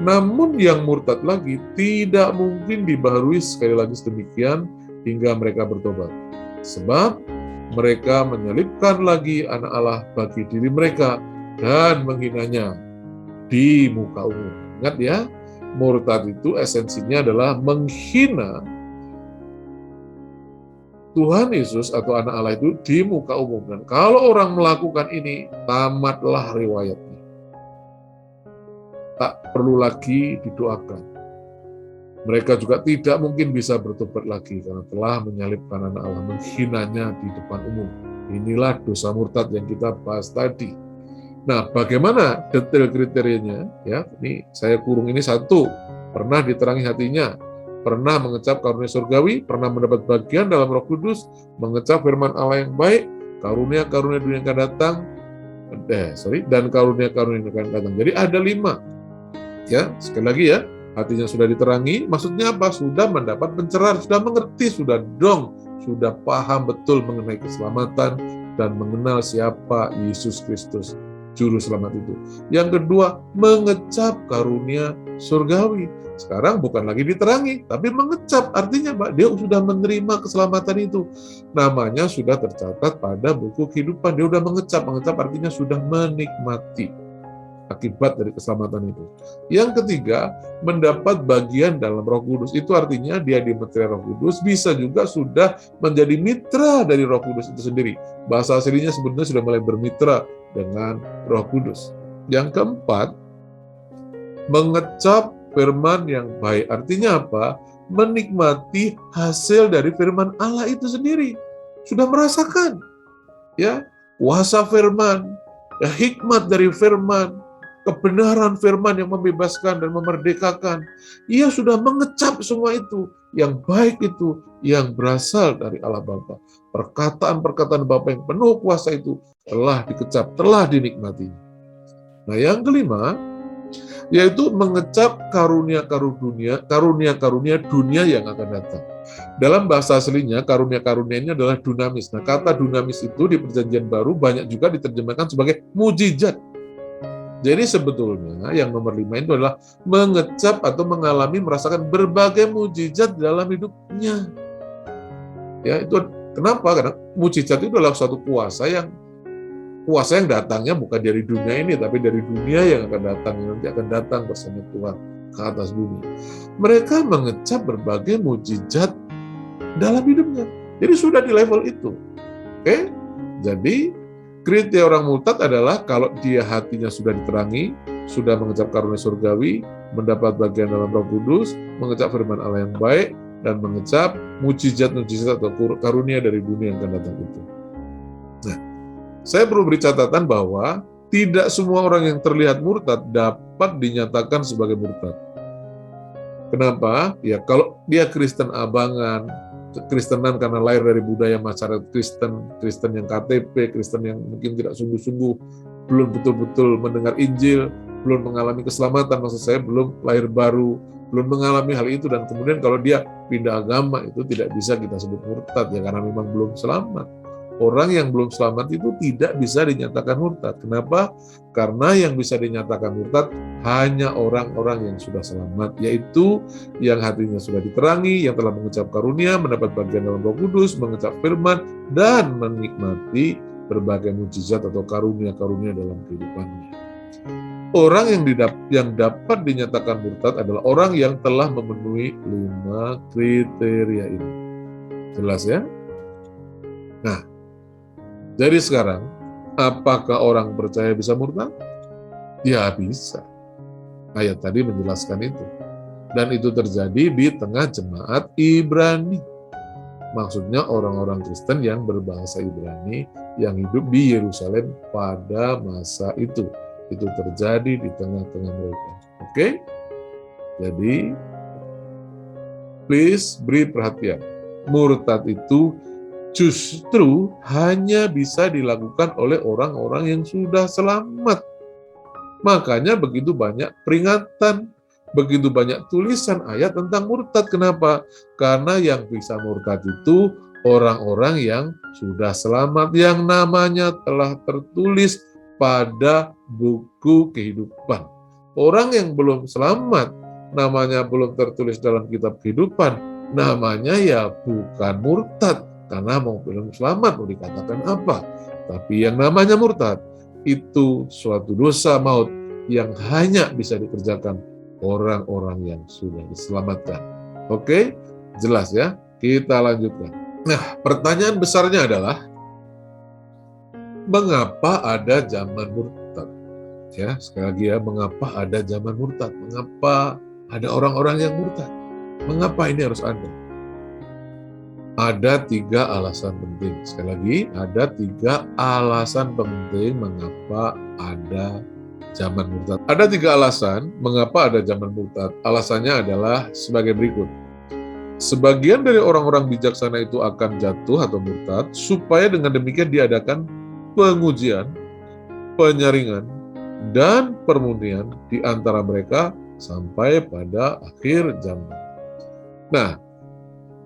namun yang murtad lagi tidak mungkin dibaharui sekali lagi sedemikian hingga mereka bertobat. Sebab mereka menyelipkan lagi anak Allah bagi diri mereka dan menghinanya di muka umum. Ingat ya, murtad itu esensinya adalah menghina Tuhan Yesus atau anak Allah itu di muka umum. Dan kalau orang melakukan ini, tamatlah riwayatnya. Tak perlu lagi didoakan. Mereka juga tidak mungkin bisa bertobat lagi karena telah menyalibkan anak Allah, menghinanya di depan umum. Inilah dosa murtad yang kita bahas tadi. Nah, bagaimana detail kriterianya? Ya, ini saya kurung ini satu, pernah diterangi hatinya, pernah mengecap karunia surgawi, pernah mendapat bagian dalam Roh Kudus, mengecap firman Allah yang baik, karunia-karunia dunia yang akan datang, dan karunia-karunia yang akan datang. Jadi ada 5. Ya, sekali lagi ya, hatinya sudah diterangi, maksudnya apa? Sudah mendapat pencerahan, sudah mengerti, sudah paham betul mengenai keselamatan dan mengenal siapa Yesus Kristus, Juru Selamat itu. Yang kedua, mengecap karunia surgawi. Sekarang bukan lagi diterangi, tapi mengecap. Artinya, Pak, dia sudah menerima keselamatan itu. Namanya sudah tercatat pada buku kehidupan. Dia sudah mengecap. Mengecap artinya sudah menikmati akibat dari keselamatan itu. Yang ketiga, mendapat bagian dalam Roh Kudus. Itu artinya dia dimeterai Roh Kudus, bisa juga sudah menjadi mitra dari Roh Kudus itu sendiri. Bahasa aslinya sebenarnya sudah mulai bermitra dengan Roh Kudus. Yang keempat, mengecap firman yang baik. Artinya apa? Menikmati hasil dari firman Allah itu sendiri. Sudah merasakan ya kuasa firman, ya, hikmat dari firman, kebenaran firman yang membebaskan dan memerdekakan. Ia sudah mengecap semua itu. Yang baik itu yang berasal dari Allah Bapa. Perkataan-perkataan Bapa yang penuh kuasa itu telah dikecap, telah dinikmati. Nah, yang kelima, yaitu mengecap karunia-karunia dunia yang akan datang. Dalam bahasa aslinya, karunia-karunia ini adalah dunamis. Nah, kata dunamis itu di Perjanjian Baru banyak juga diterjemahkan sebagai mujizat. Jadi sebetulnya yang nomor 5 itu adalah mengecap atau mengalami, merasakan berbagai mujizat dalam hidupnya. Ya, itu kenapa? Karena mujizat itu adalah suatu kuasa yang datangnya bukan dari dunia ini, tapi dari dunia yang akan datang, yang nanti akan datang bersama Tuhan ke atas bumi. Mereka mengecap berbagai mujizat dalam hidupnya. Jadi sudah di level itu. Oke? Jadi kriteria orang murtad adalah kalau dia hatinya sudah diterangi, sudah mengecap karunia surgawi, mendapat bagian dalam Roh Kudus, mengecap firman Allah yang baik, dan mengecap mujizat-mujizat atau karunia dari dunia yang akan datang itu. Nah, saya perlu beri catatan bahwa tidak semua orang yang terlihat murtad dapat dinyatakan sebagai murtad. Kenapa? Ya, kalau dia Kristen abangan, Kristenan karena lahir dari budaya masyarakat Kristen yang KTP, Kristen yang mungkin tidak sungguh-sungguh, belum betul-betul mendengar Injil, belum mengalami keselamatan, maksud saya belum lahir baru, belum mengalami hal itu, dan kemudian kalau dia pindah agama itu tidak bisa kita sebut murtad ya, karena memang belum selamat. Orang yang belum selamat itu tidak bisa dinyatakan murtad. Kenapa? Karena yang bisa dinyatakan murtad hanya orang-orang yang sudah selamat, yaitu yang hatinya sudah diterangi, yang telah mengucap karunia, mendapat bagian dalam Roh Kudus, mengucap firman, dan menikmati berbagai mujizat atau karunia-karunia dalam kehidupannya. Orang yang dapat dinyatakan murtad adalah orang yang telah memenuhi 5 kriteria ini. Jelas ya? Nah, jadi sekarang, apakah orang percaya bisa murtad? Ya bisa. Ayat tadi menjelaskan itu. Dan itu terjadi di tengah jemaat Ibrani. Maksudnya orang-orang Kristen yang berbahasa Ibrani yang hidup di Yerusalem pada masa itu. Itu terjadi di tengah-tengah mereka. Oke? Jadi, please beri perhatian. Murtad itu justru hanya bisa dilakukan oleh orang-orang yang sudah selamat. Makanya begitu banyak peringatan, begitu banyak tulisan ayat tentang murtad. Kenapa? Karena yang bisa murtad itu orang-orang yang sudah selamat, yang namanya telah tertulis pada buku kehidupan. Orang yang belum selamat, namanya belum tertulis dalam kitab kehidupan, namanya ya bukan murtad. Karena mau belum selamat, mau dikatakan apa. Tapi yang namanya murtad, itu suatu dosa maut yang hanya bisa dikerjakan orang-orang yang sudah diselamatkan. Oke, jelas ya? Kita lanjutkan. Nah, pertanyaan besarnya adalah, mengapa ada zaman murtad? Ya, sekali lagi ya, mengapa ada zaman murtad? Mengapa ada orang-orang yang murtad? Mengapa ini harus ada? Ada 3 alasan penting. Sekali lagi, ada 3 alasan penting mengapa ada zaman murtad. Ada 3 alasan mengapa ada zaman murtad. Alasannya adalah sebagai berikut. Sebagian dari orang-orang bijaksana itu akan jatuh atau murtad, supaya dengan demikian diadakan pengujian, penyaringan, dan permunian di antara mereka sampai pada akhir zaman. Nah,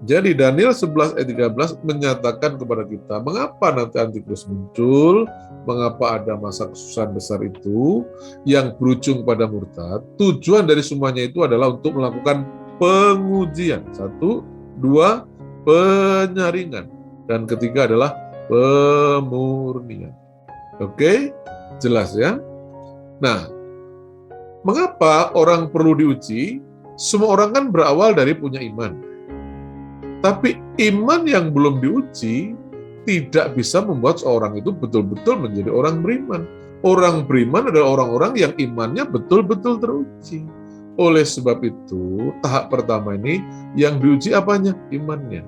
jadi Daniel 11 ayat 13 menyatakan kepada kita mengapa nanti Antikristus muncul, mengapa ada masa kesusahan besar itu yang berujung pada murtad. Tujuan dari semuanya itu adalah untuk melakukan pengujian. 1, 2, penyaringan. Dan ketiga adalah pemurnian. Oke, jelas ya? Nah, mengapa orang perlu diuji? Semua orang kan berawal dari punya iman. Tapi iman yang belum diuji tidak bisa membuat seorang itu betul-betul menjadi orang beriman. Orang beriman adalah orang-orang yang imannya betul-betul teruji. Oleh sebab itu, tahap pertama ini yang diuji apanya? Imannya.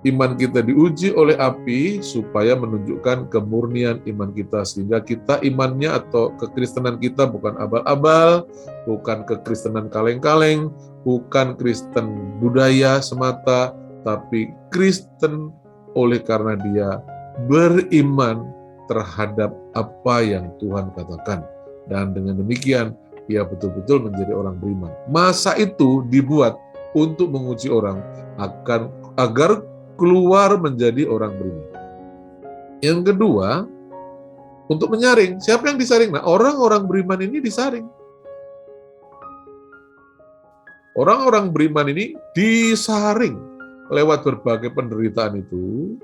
Iman kita diuji oleh api supaya menunjukkan kemurnian iman kita, sehingga kita imannya atau kekristenan kita bukan abal-abal, bukan kekristenan kaleng-kaleng, bukan Kristen budaya semata, tapi Kristen oleh karena dia beriman terhadap apa yang Tuhan katakan. Dan dengan demikian, ia betul-betul menjadi orang beriman. Masa itu dibuat untuk menguji orang agar keluar menjadi orang beriman. Yang kedua, untuk menyaring. Siapa yang disaring? Nah, orang-orang beriman ini disaring. Orang-orang beriman ini disaring lewat berbagai penderitaan itu.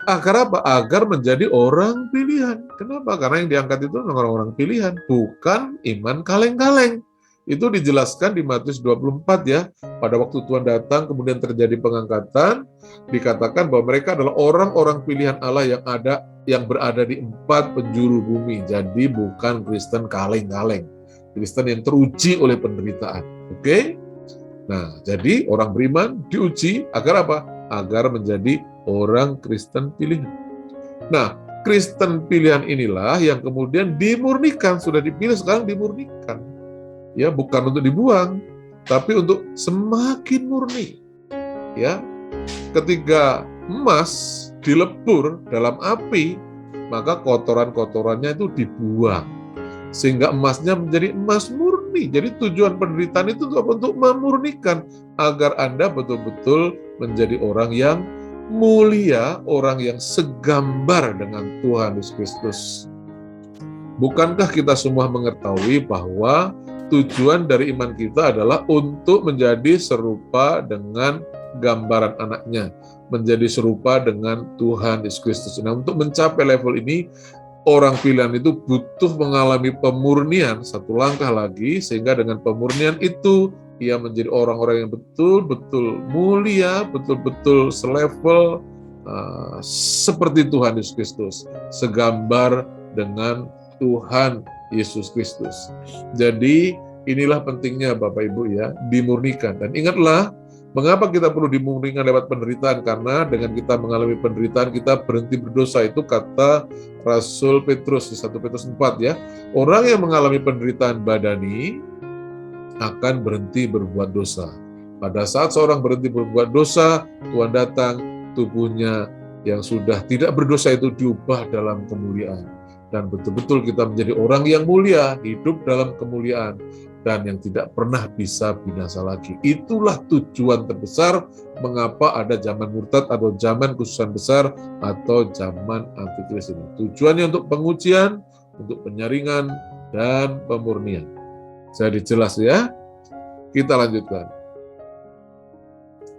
Agar apa? Agar menjadi orang pilihan. Kenapa? Karena yang diangkat itu orang-orang pilihan, bukan iman kaleng-kaleng. Itu dijelaskan di Matius 24 ya. Pada waktu Tuhan datang, kemudian terjadi pengangkatan, dikatakan bahwa mereka adalah orang-orang pilihan Allah yang berada di 4 penjuru bumi. Jadi bukan Kristen kaleng-kaleng. Kristen yang teruji oleh penderitaan. Oke? Nah, jadi orang beriman diuji agar apa? Agar menjadi orang Kristen pilihan. Nah, Kristen pilihan inilah yang kemudian dimurnikan. Sudah dipilih, sekarang dimurnikan. Ya, bukan untuk dibuang, tapi untuk semakin murni. Ya, ketika emas dilebur dalam api, maka kotoran-kotorannya itu dibuang, sehingga emasnya menjadi emas murni. Jadi tujuan penderitaan itu untuk memurnikan, agar Anda betul-betul menjadi orang yang mulia, orang yang segambar dengan Tuhan Yesus Kristus. Bukankah kita semua mengetahui bahwa tujuan dari iman kita adalah untuk menjadi serupa dengan gambaran anaknya, menjadi serupa dengan Tuhan Yesus Kristus. Nah, untuk mencapai level ini, orang pilihan itu butuh mengalami pemurnian satu langkah lagi, sehingga dengan pemurnian itu ia menjadi orang-orang yang betul-betul mulia, betul-betul selevel seperti Tuhan Yesus Kristus, segambar dengan Tuhan Yesus Kristus. Jadi inilah pentingnya Bapak Ibu ya, dimurnikan. Dan ingatlah, mengapa kita perlu dimurnikan lewat penderitaan? Karena dengan kita mengalami penderitaan, kita berhenti berdosa. Itu kata Rasul Petrus di 1 Petrus 4 ya. Orang yang mengalami penderitaan badani akan berhenti berbuat dosa. Pada saat seorang berhenti berbuat dosa, Tuhan datang, tubuhnya yang sudah tidak berdosa itu diubah dalam kemuliaan. Dan betul-betul kita menjadi orang yang mulia, hidup dalam kemuliaan, dan yang tidak pernah bisa binasa lagi. Itulah tujuan terbesar mengapa ada zaman murtad atau zaman kesusahan besar atau zaman antikris ini. Tujuannya untuk pengujian, untuk penyaringan, dan pemurnian. Jadi jelas ya, kita lanjutkan.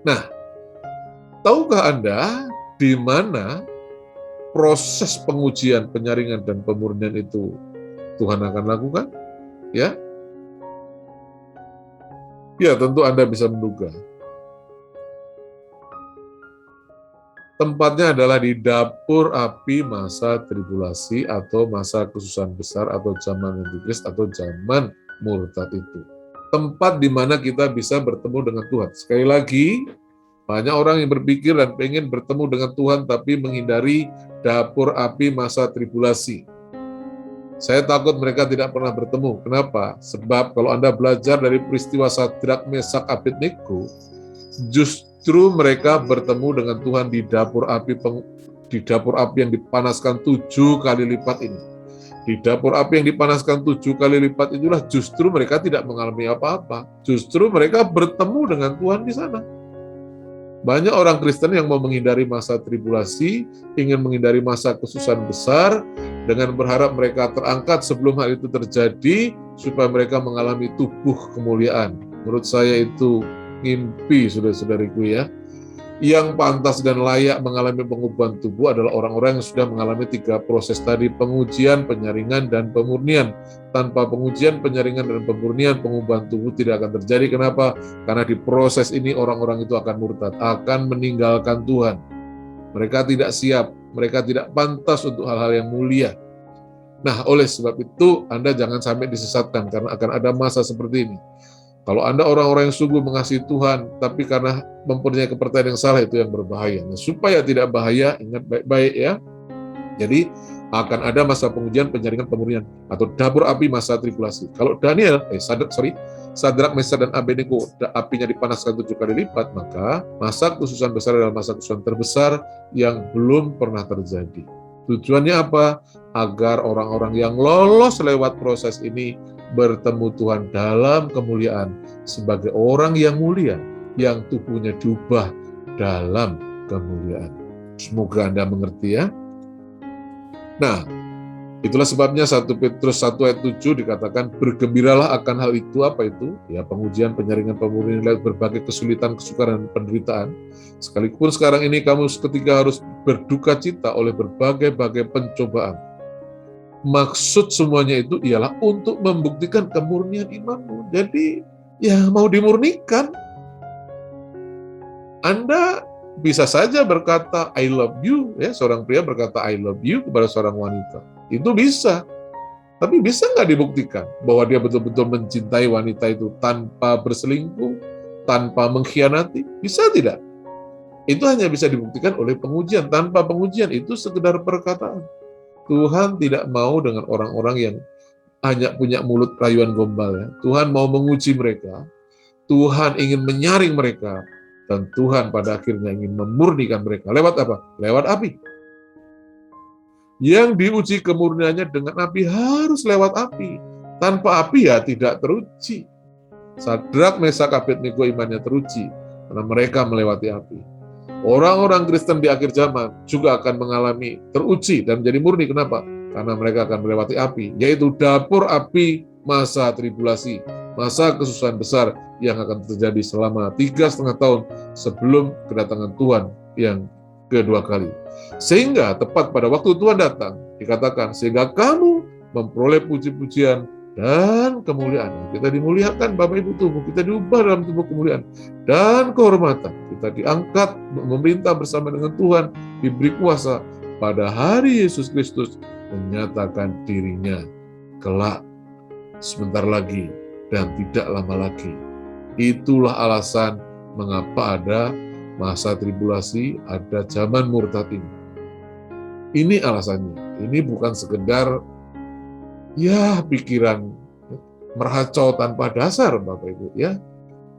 Nah, tahukah Anda di mana proses pengujian, penyaringan, dan pemurnian itu Tuhan akan lakukan? Ya, ya tentu Anda bisa menduga. Tempatnya adalah di dapur api masa tribulasi atau masa kesusahan besar atau zaman antikris atau zaman murtad itu. Tempat di mana kita bisa bertemu dengan Tuhan. Sekali lagi, banyak orang yang berpikir dan pengen bertemu dengan Tuhan tapi menghindari dapur api masa tribulasi. Saya takut mereka tidak pernah bertemu. Kenapa? Sebab kalau Anda belajar dari peristiwa Sadrak, Mesak, Abednego, justru mereka bertemu dengan Tuhan di dapur api yang dipanaskan 7 kali lipat ini. Di dapur api yang dipanaskan 7 kali lipat itulah justru mereka tidak mengalami apa-apa. Justru mereka bertemu dengan Tuhan di sana. Banyak orang Kristen yang mau menghindari masa tribulasi, ingin menghindari masa kesusahan besar, dengan berharap mereka terangkat sebelum hal itu terjadi, supaya mereka mengalami tubuh kemuliaan. Menurut saya itu ngimpi, saudara-saudariku ya. Yang pantas dan layak mengalami pengubahan tubuh adalah orang-orang yang sudah mengalami 3 proses tadi, pengujian, penyaringan, dan pemurnian. Tanpa pengujian, penyaringan, dan pemurnian, pengubahan tubuh tidak akan terjadi. Kenapa? Karena di proses ini orang-orang itu akan murtad, akan meninggalkan Tuhan. Mereka tidak siap, mereka tidak pantas untuk hal-hal yang mulia. Nah, oleh sebab itu, Anda jangan sampai disesatkan, karena akan ada masa seperti ini. Kalau Anda orang-orang yang sungguh mengasihi Tuhan, tapi karena mempunyai kepercayaan yang salah, itu yang berbahaya. Nah, supaya tidak bahaya, ingat baik-baik ya. Jadi, akan ada masa pengujian, penyaringan, pemurnian, atau dapur api masa tribulasi. Kalau Sadrak, Mesak, dan Abednego, apinya dipanaskan 7 kali lipat, maka masa kesusahan besar adalah masa kesusahan terbesar yang belum pernah terjadi. Tujuannya apa? Agar orang-orang yang lolos lewat proses ini bertemu Tuhan dalam kemuliaan sebagai orang yang mulia, yang tubuhnya diubah dalam kemuliaan. Semoga Anda mengerti ya. Nah, itulah sebabnya 1 Petrus 1 ayat 7 dikatakan, bergembiralah akan hal itu. Apa itu? Ya, pengujian, penyaringan, pemurnian lewat berbagai kesulitan, kesukaran, dan penderitaan. Sekalipun sekarang ini kamu seketika harus berduka cita oleh berbagai-bagai pencobaan. Maksud semuanya itu ialah untuk membuktikan kemurnian imanmu. Jadi, ya mau dimurnikan. Anda bisa saja berkata, I love you. Ya, seorang pria berkata, I love you kepada seorang wanita. Itu bisa. Tapi bisa nggak dibuktikan bahwa dia betul-betul mencintai wanita itu tanpa berselingkuh, tanpa mengkhianati? Bisa tidak? Itu hanya bisa dibuktikan oleh pengujian. Tanpa pengujian itu sekedar perkataan. Tuhan tidak mau dengan orang-orang yang hanya punya mulut rayuan gombal. Ya. Tuhan mau menguji mereka. Tuhan ingin menyaring mereka. Dan Tuhan pada akhirnya ingin memurnikan mereka. Lewat apa? Lewat api. Yang diuji kemurniannya dengan api harus lewat api. Tanpa api ya tidak teruji. Sadrak, Mesak, Abednego imannya teruji. karena mereka melewati api. Orang-orang Kristen di akhir zaman juga akan mengalami teruji dan menjadi murni. Kenapa? Karena mereka akan melewati api, yaitu dapur api masa tribulasi, masa kesusahan besar yang akan terjadi selama 3,5 tahun sebelum kedatangan Tuhan yang kedua kali. Sehingga tepat pada waktu Tuhan datang, dikatakan, sehingga kamu memperoleh puji-pujian dan kemuliaan. Kita dimuliakan, Bapak Ibu, tubuh kita diubah dalam tubuh kemuliaan dan kehormatan. Kita diangkat memerintah bersama dengan Tuhan, diberi kuasa pada hari Yesus Kristus menyatakan dirinya kelak sebentar lagi dan tidak lama lagi. Itulah alasan mengapa ada masa tribulasi, ada zaman murtad ini. Ini alasannya. Ini bukan sekedar pikiran meracau tanpa dasar, Bapak Ibu, ya.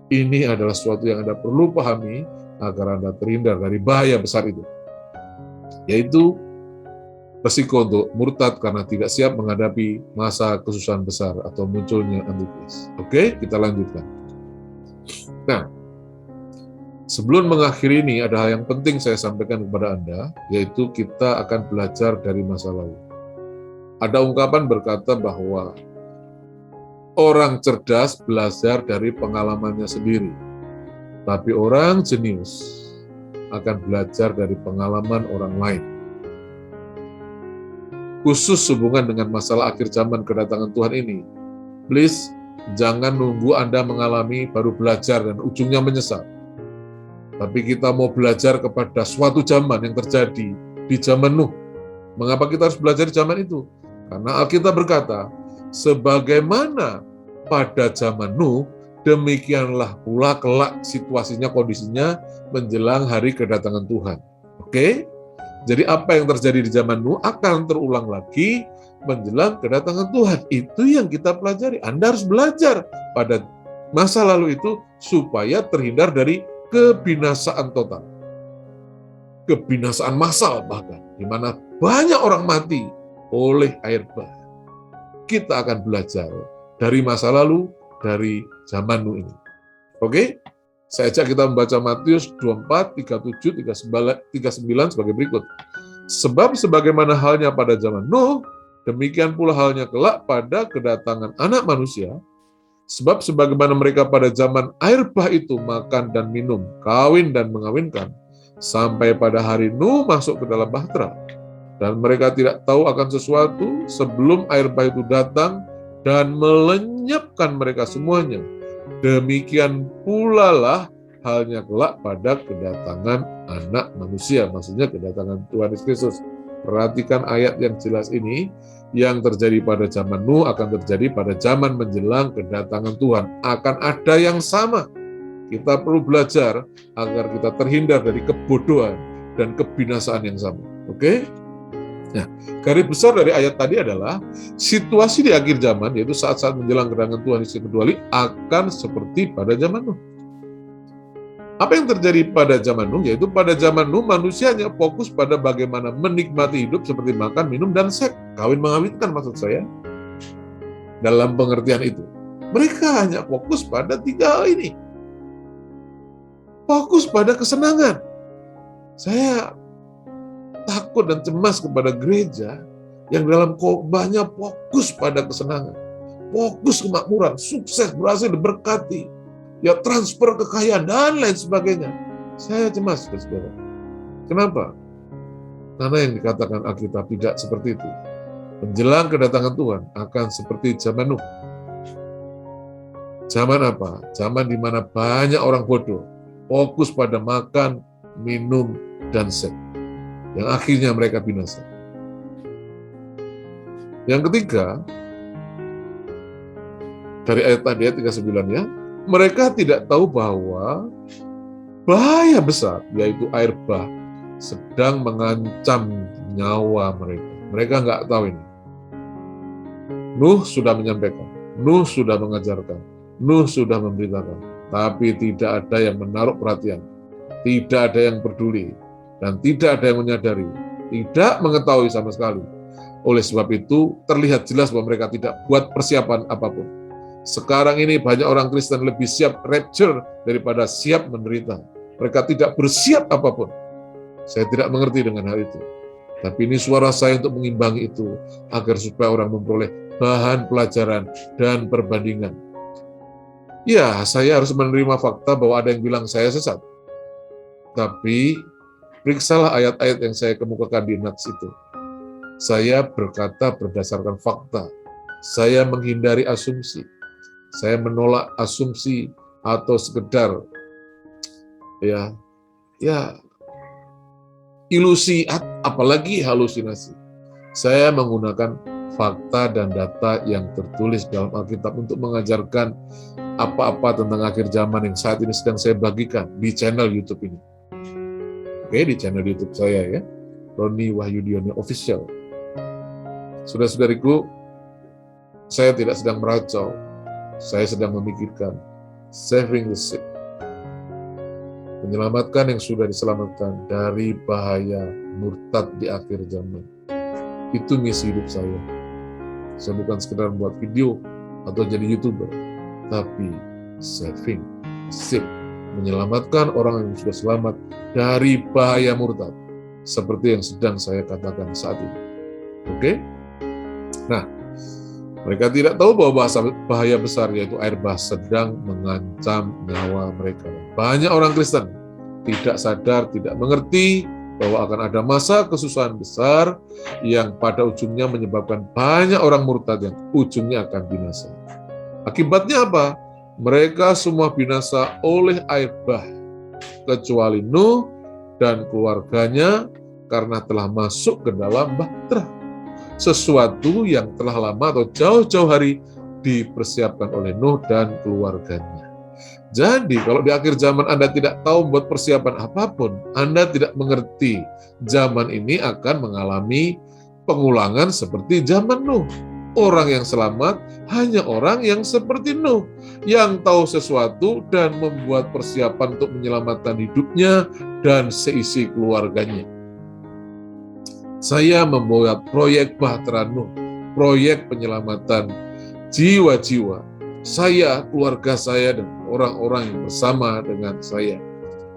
Ini adalah sesuatu yang Anda perlu pahami agar Anda terhindar dari bahaya besar itu, yaitu resiko untuk murtad karena tidak siap menghadapi masa kesusahan besar atau munculnya antikris. Oke, kita lanjutkan. Nah, sebelum mengakhiri ini, ada hal yang penting saya sampaikan kepada Anda, yaitu kita akan belajar dari masa lalu. Ada ungkapan berkata bahwa orang cerdas belajar dari pengalamannya sendiri, tapi orang jenius akan belajar dari pengalaman orang lain. Khusus hubungan dengan masalah akhir zaman kedatangan Tuhan ini, please jangan nunggu Anda mengalami baru belajar dan ujungnya menyesal. Tapi kita mau belajar kepada suatu zaman yang terjadi di zaman Nuh. Mengapa kita harus belajar di zaman itu? Karena Alkitab berkata, sebagaimana pada zaman Nuh, demikianlah pula kelak situasinya, kondisinya menjelang hari kedatangan Tuhan. Oke? Jadi apa yang terjadi di zaman Nuh akan terulang lagi menjelang kedatangan Tuhan. Itu yang kita pelajari. Anda harus belajar pada masa lalu itu supaya terhindar dari kebinasaan total. Kebinasaan massal bahkan, di mana banyak orang mati oleh air bah. Kita akan belajar dari masa lalu, dari zaman Nuh ini. Oke? Saya ajak kita membaca Matius 24, 37, 39 sebagai berikut. Sebab sebagaimana halnya pada zaman Nuh, demikian pula halnya kelak pada kedatangan Anak Manusia. Sebab sebagaimana mereka pada zaman air bah itu makan dan minum, kawin dan mengawinkan, sampai pada hari Nuh masuk ke dalam bahtera. Dan mereka tidak tahu akan sesuatu sebelum air bah itu datang dan melenyapkan mereka semuanya. Demikian pula lah halnya kelak pada kedatangan Anak Manusia, maksudnya kedatangan Tuhan Yesus Kristus. Perhatikan ayat yang jelas ini, yang terjadi pada zaman Nuh akan terjadi pada zaman menjelang kedatangan Tuhan. Akan ada yang sama. Kita perlu belajar agar kita terhindar dari kebodohan dan kebinasaan yang sama. Oke? Nah, garis besar dari ayat tadi adalah situasi di akhir zaman, yaitu saat-saat menjelang kedatangan Tuhan Yesus kedua kali, akan seperti pada zaman Nuh. Apa yang terjadi pada zaman Nuh? Yaitu pada zaman Nuh manusia hanya fokus pada bagaimana menikmati hidup seperti makan, minum, dan seks. Kawin mengawinkan maksud saya. Dalam pengertian itu. Mereka hanya fokus pada 3 hal ini. Fokus pada kesenangan. Saya takut dan cemas kepada gereja yang dalam khotbahnya fokus pada kesenangan, fokus kemakmuran, sukses, berhasil, diberkati, ya transfer kekayaan dan lain sebagainya. Saya cemas, saudara. Kenapa? Karena yang dikatakan Alkitab tidak seperti itu. Menjelang kedatangan Tuhan akan seperti zaman Nuh. Zaman apa? Zaman di mana banyak orang bodoh, fokus pada makan, minum, dan seks. Yang akhirnya mereka binasa. Yang ketiga, dari ayat tadi, ayat 39 ya, mereka tidak tahu bahwa bahaya besar, yaitu air bah, sedang mengancam nyawa mereka. Mereka nggak tahu ini. Nuh sudah menyampaikan, Nuh sudah mengajarkan, Nuh sudah memberitakan, tapi tidak ada yang menaruh perhatian, tidak ada yang peduli, dan tidak ada yang menyadari, tidak mengetahui sama sekali. Oleh sebab itu, terlihat jelas bahwa mereka tidak buat persiapan apapun. Sekarang ini banyak orang Kristen lebih siap rapture daripada siap menderita. Mereka tidak bersiap apapun. Saya tidak mengerti dengan hal itu. Tapi ini suara saya untuk mengimbangi itu, agar supaya orang memperoleh bahan pelajaran dan perbandingan. Ya, saya harus menerima fakta bahwa ada yang bilang saya sesat. Tapi, periksalah ayat-ayat yang saya kemukakan di Nats itu. Saya berkata berdasarkan fakta. Saya menghindari asumsi. Saya menolak asumsi atau sekedar ilusi, apalagi halusinasi. Saya menggunakan fakta dan data yang tertulis dalam Alkitab untuk mengajarkan apa-apa tentang akhir zaman yang saat ini sedang saya bagikan di channel YouTube ini. Oke, di channel YouTube saya ya, Roni Wahyudiono Official. Saudara-saudariku, saya tidak sedang meracau, saya sedang memikirkan saving the sick, menyelamatkan yang sudah diselamatkan dari bahaya murtad di akhir zaman. Itu misi hidup saya. Saya bukan sekedar buat video atau jadi YouTuber, tapi saving sick, menyelamatkan orang yang sudah selamat dari bahaya murtad, seperti yang sedang saya katakan saat ini. Oke? Nah, mereka tidak tahu bahwa bahaya besar yaitu air bah sedang mengancam nyawa mereka. Banyak orang Kristen tidak sadar, tidak mengerti bahwa akan ada masa kesusahan besar yang pada ujungnya menyebabkan banyak orang murtad yang ujungnya akan binasa. Akibatnya apa? Mereka semua binasa oleh air bah, kecuali Nuh dan keluarganya karena telah masuk ke dalam bahtera. Sesuatu yang telah lama atau jauh-jauh hari dipersiapkan oleh Nuh dan keluarganya. Jadi kalau di akhir zaman Anda tidak tahu membuat persiapan apapun, Anda tidak mengerti zaman ini akan mengalami pengulangan seperti zaman Nuh. Orang yang selamat hanya orang yang seperti Nuh, yang tahu sesuatu dan membuat persiapan untuk menyelamatkan hidupnya dan seisi keluarganya. Saya membuat proyek Bahtera Nuh, proyek penyelamatan jiwa-jiwa. Saya, keluarga saya, dan orang-orang yang bersama dengan saya.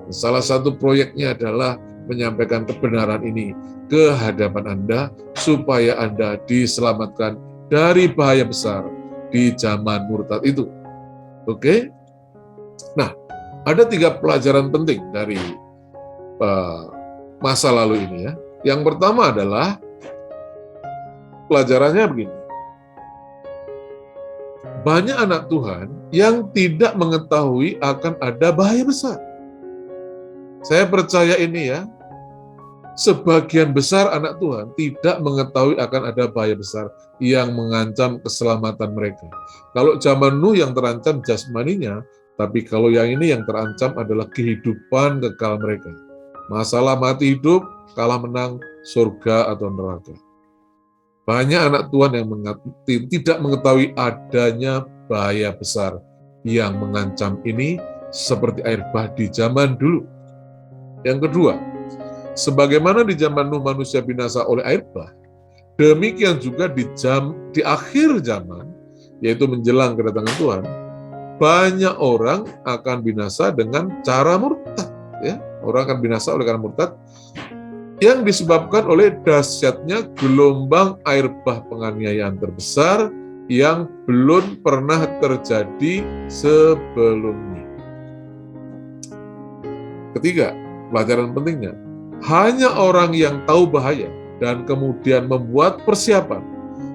Salah satu proyeknya adalah menyampaikan kebenaran ini ke hadapan Anda, supaya Anda diselamatkan dari bahaya besar di zaman murtad itu. Oke? Nah, ada 3 pelajaran penting dari masa lalu ini ya. Yang pertama adalah pelajarannya begini. Banyak anak Tuhan yang tidak mengetahui akan ada bahaya besar. Saya percaya ini ya, sebagian besar anak Tuhan tidak mengetahui akan ada bahaya besar yang mengancam keselamatan mereka. Kalau zaman Nuh yang terancam jasmaninya, tapi kalau yang ini yang terancam adalah kehidupan kekal mereka. Masalah mati hidup, kalah menang, surga atau neraka. Banyak anak Tuhan yang tidak mengetahui adanya bahaya besar yang mengancam ini seperti air bah di zaman dulu. Yang kedua, sebagaimana di zaman Nuh manusia binasa oleh air bah, demikian juga di akhir zaman, yaitu menjelang kedatangan Tuhan, banyak orang akan binasa dengan cara murtad. Ya, orang akan binasa oleh karena murtad, yang disebabkan oleh dahsyatnya gelombang air bah penganiayaan terbesar yang belum pernah terjadi sebelumnya. Ketiga, pelajaran pentingnya, hanya orang yang tahu bahaya dan kemudian membuat persiapan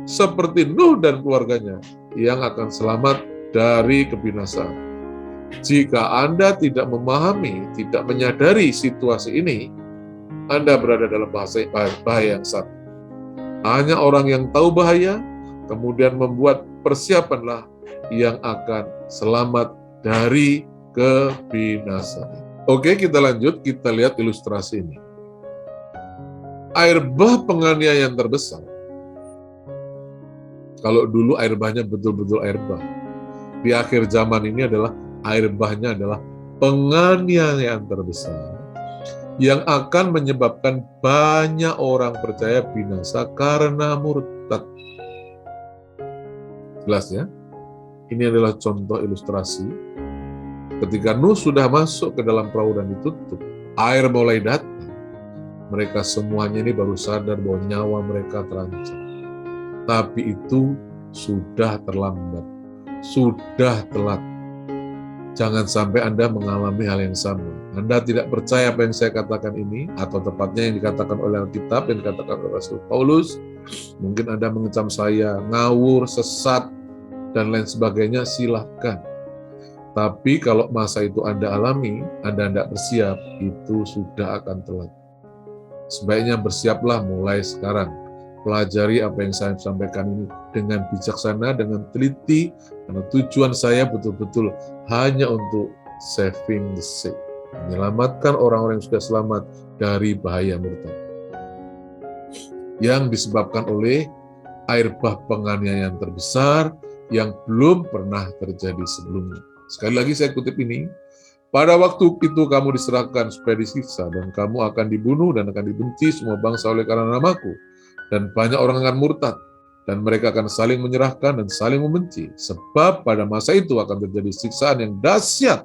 seperti Nuh dan keluarganya yang akan selamat dari kebinasaan. Jika Anda tidak memahami, tidak menyadari situasi ini, Anda berada dalam bahaya yang sama. Hanya orang yang tahu bahaya, kemudian membuat persiapanlah yang akan selamat dari kebinasaan. Oke, kita lanjut, kita lihat ilustrasi ini. Air bah penganiayaan terbesar. Kalau dulu air bahnya betul-betul air bah. Di akhir zaman ini adalah air bahnya adalah penganiayaan terbesar yang akan menyebabkan banyak orang percaya binasa karena murtad. Jelas ya? Ini adalah contoh ilustrasi. Ketika Nuh sudah masuk ke dalam perahu dan ditutup, air mulai datang. Mereka semuanya ini baru sadar bahwa nyawa mereka terancam. Tapi itu sudah terlambat, sudah telat. Jangan sampai Anda mengalami hal yang sama. Anda tidak percaya apa yang saya katakan ini, atau tepatnya yang dikatakan oleh Alkitab, yang dikatakan oleh Rasul Paulus. Mungkin Anda mengecam saya, ngawur, sesat, dan lain sebagainya, silahkan. Tapi kalau masa itu Anda alami, Anda tidak bersiap, itu sudah akan telat. Sebaiknya bersiaplah mulai sekarang. Pelajari apa yang saya sampaikan ini dengan bijaksana, dengan teliti, karena tujuan saya betul-betul hanya untuk saving the sick, menyelamatkan orang-orang yang sudah selamat dari bahaya murtad yang disebabkan oleh air bah penganiayaan terbesar yang belum pernah terjadi sebelumnya. Sekali lagi saya kutip ini, pada waktu itu kamu diserahkan supaya disiksa, dan kamu akan dibunuh dan akan dibenci semua bangsa oleh karena namaku. Dan banyak orang akan murtad, dan mereka akan saling menyerahkan dan saling membenci. Sebab pada masa itu akan terjadi siksaan yang dahsyat,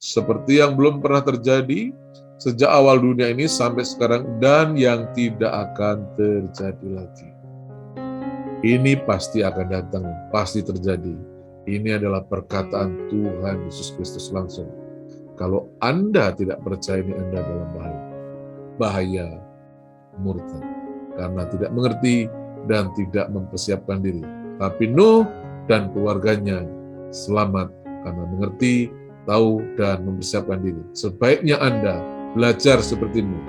seperti yang belum pernah terjadi sejak awal dunia ini sampai sekarang, dan yang tidak akan terjadi lagi. Ini pasti akan datang, pasti terjadi. Ini adalah perkataan Tuhan Yesus Kristus langsung. Kalau Anda tidak percaya ini, Anda dalam bahaya murtad. Karena tidak mengerti dan tidak mempersiapkan diri. Tapi Nuh dan keluarganya selamat karena mengerti, tahu, dan mempersiapkan diri. Sebaiknya Anda belajar seperti Nuh.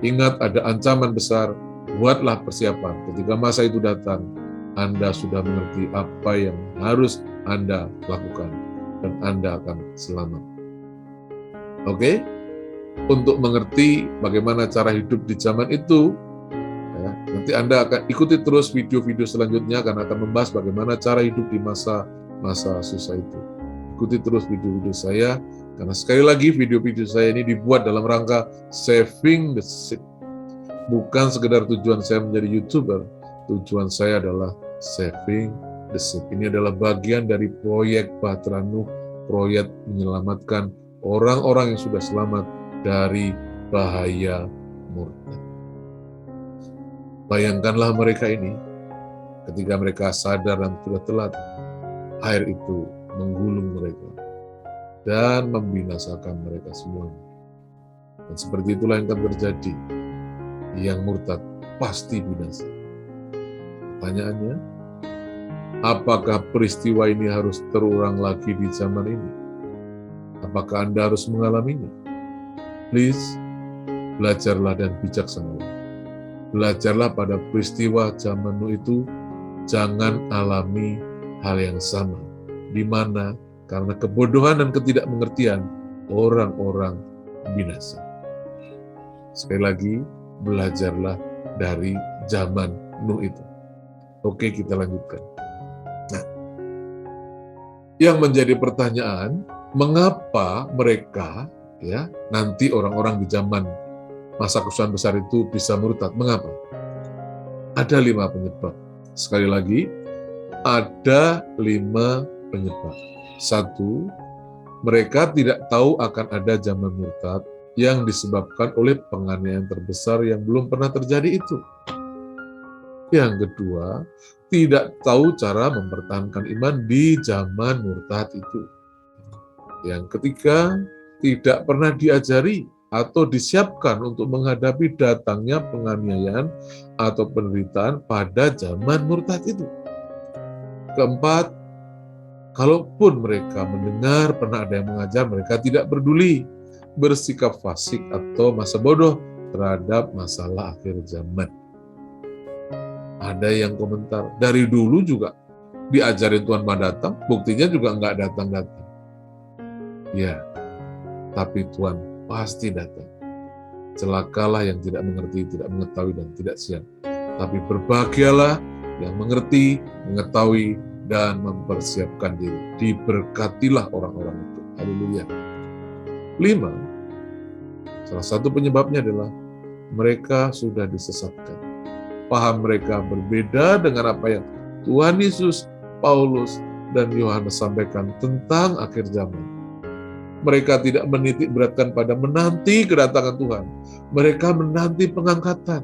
Ingat ada ancaman besar, buatlah persiapan. Ketika masa itu datang, Anda sudah mengerti apa yang harus Anda lakukan, dan Anda akan selamat. Oke? Untuk mengerti bagaimana cara hidup di zaman itu, nanti Anda akan ikuti terus video-video selanjutnya, karena akan membahas bagaimana cara hidup di masa susah itu. Ikuti terus video-video saya, karena sekali lagi video-video saya ini dibuat dalam rangka saving the sick. Bukan sekedar tujuan saya menjadi YouTuber, tujuan saya adalah saving the sick. Ini adalah bagian dari proyek Bahtera Nuh, proyek menyelamatkan orang-orang yang sudah selamat dari bahaya murtad. Bayangkanlah mereka ini, ketika mereka sadar dan sudah telat, air itu menggulung mereka dan membinasakan mereka semuanya. Dan seperti itulah yang akan terjadi. Yang murtad pasti binasa. Pertanyaannya, apakah peristiwa ini harus terulang lagi di zaman ini? Apakah Anda harus mengalaminya? Please, belajarlah dan bijaksanalah. Belajarlah pada peristiwa zaman Nuh itu, jangan alami hal yang sama, di mana karena kebodohan dan ketidakmengertian orang-orang binasa. Sekali lagi, belajarlah dari zaman Nuh itu. Oke, kita lanjutkan. Nah, yang menjadi pertanyaan, mengapa mereka, nanti orang-orang di zaman masa kesusahan besar itu bisa murtad? Mengapa? Ada 5 penyebab. Sekali lagi, ada 5 penyebab. 1, mereka tidak tahu akan ada zaman murtad yang disebabkan oleh penganiayaan terbesar yang belum pernah terjadi itu. Yang kedua, tidak tahu cara mempertahankan iman di zaman murtad itu. Yang ketiga, tidak pernah diajari atau disiapkan untuk menghadapi datangnya penganiayaan atau penderitaan pada zaman murtad itu. Keempat, kalaupun mereka mendengar pernah ada yang mengajar, mereka tidak peduli, bersikap fasik atau masa bodoh terhadap masalah akhir zaman. Ada yang komentar, dari dulu juga diajarin Tuhan mau datang, buktinya juga nggak datang-datang. Ya, tapi Tuhan pasti datang. Celakalah yang tidak mengerti, tidak mengetahui, dan tidak siap. Tapi berbahagialah yang mengerti, mengetahui, dan mempersiapkan diri. Diberkatilah orang-orang itu. Haleluya. 5, salah satu penyebabnya adalah mereka sudah disesatkan. Paham mereka berbeda dengan apa yang Tuhan Yesus, Paulus, dan Yohanes sampaikan tentang akhir zaman. Mereka tidak menitik beratkan pada menanti kedatangan Tuhan. Mereka menanti pengangkatan.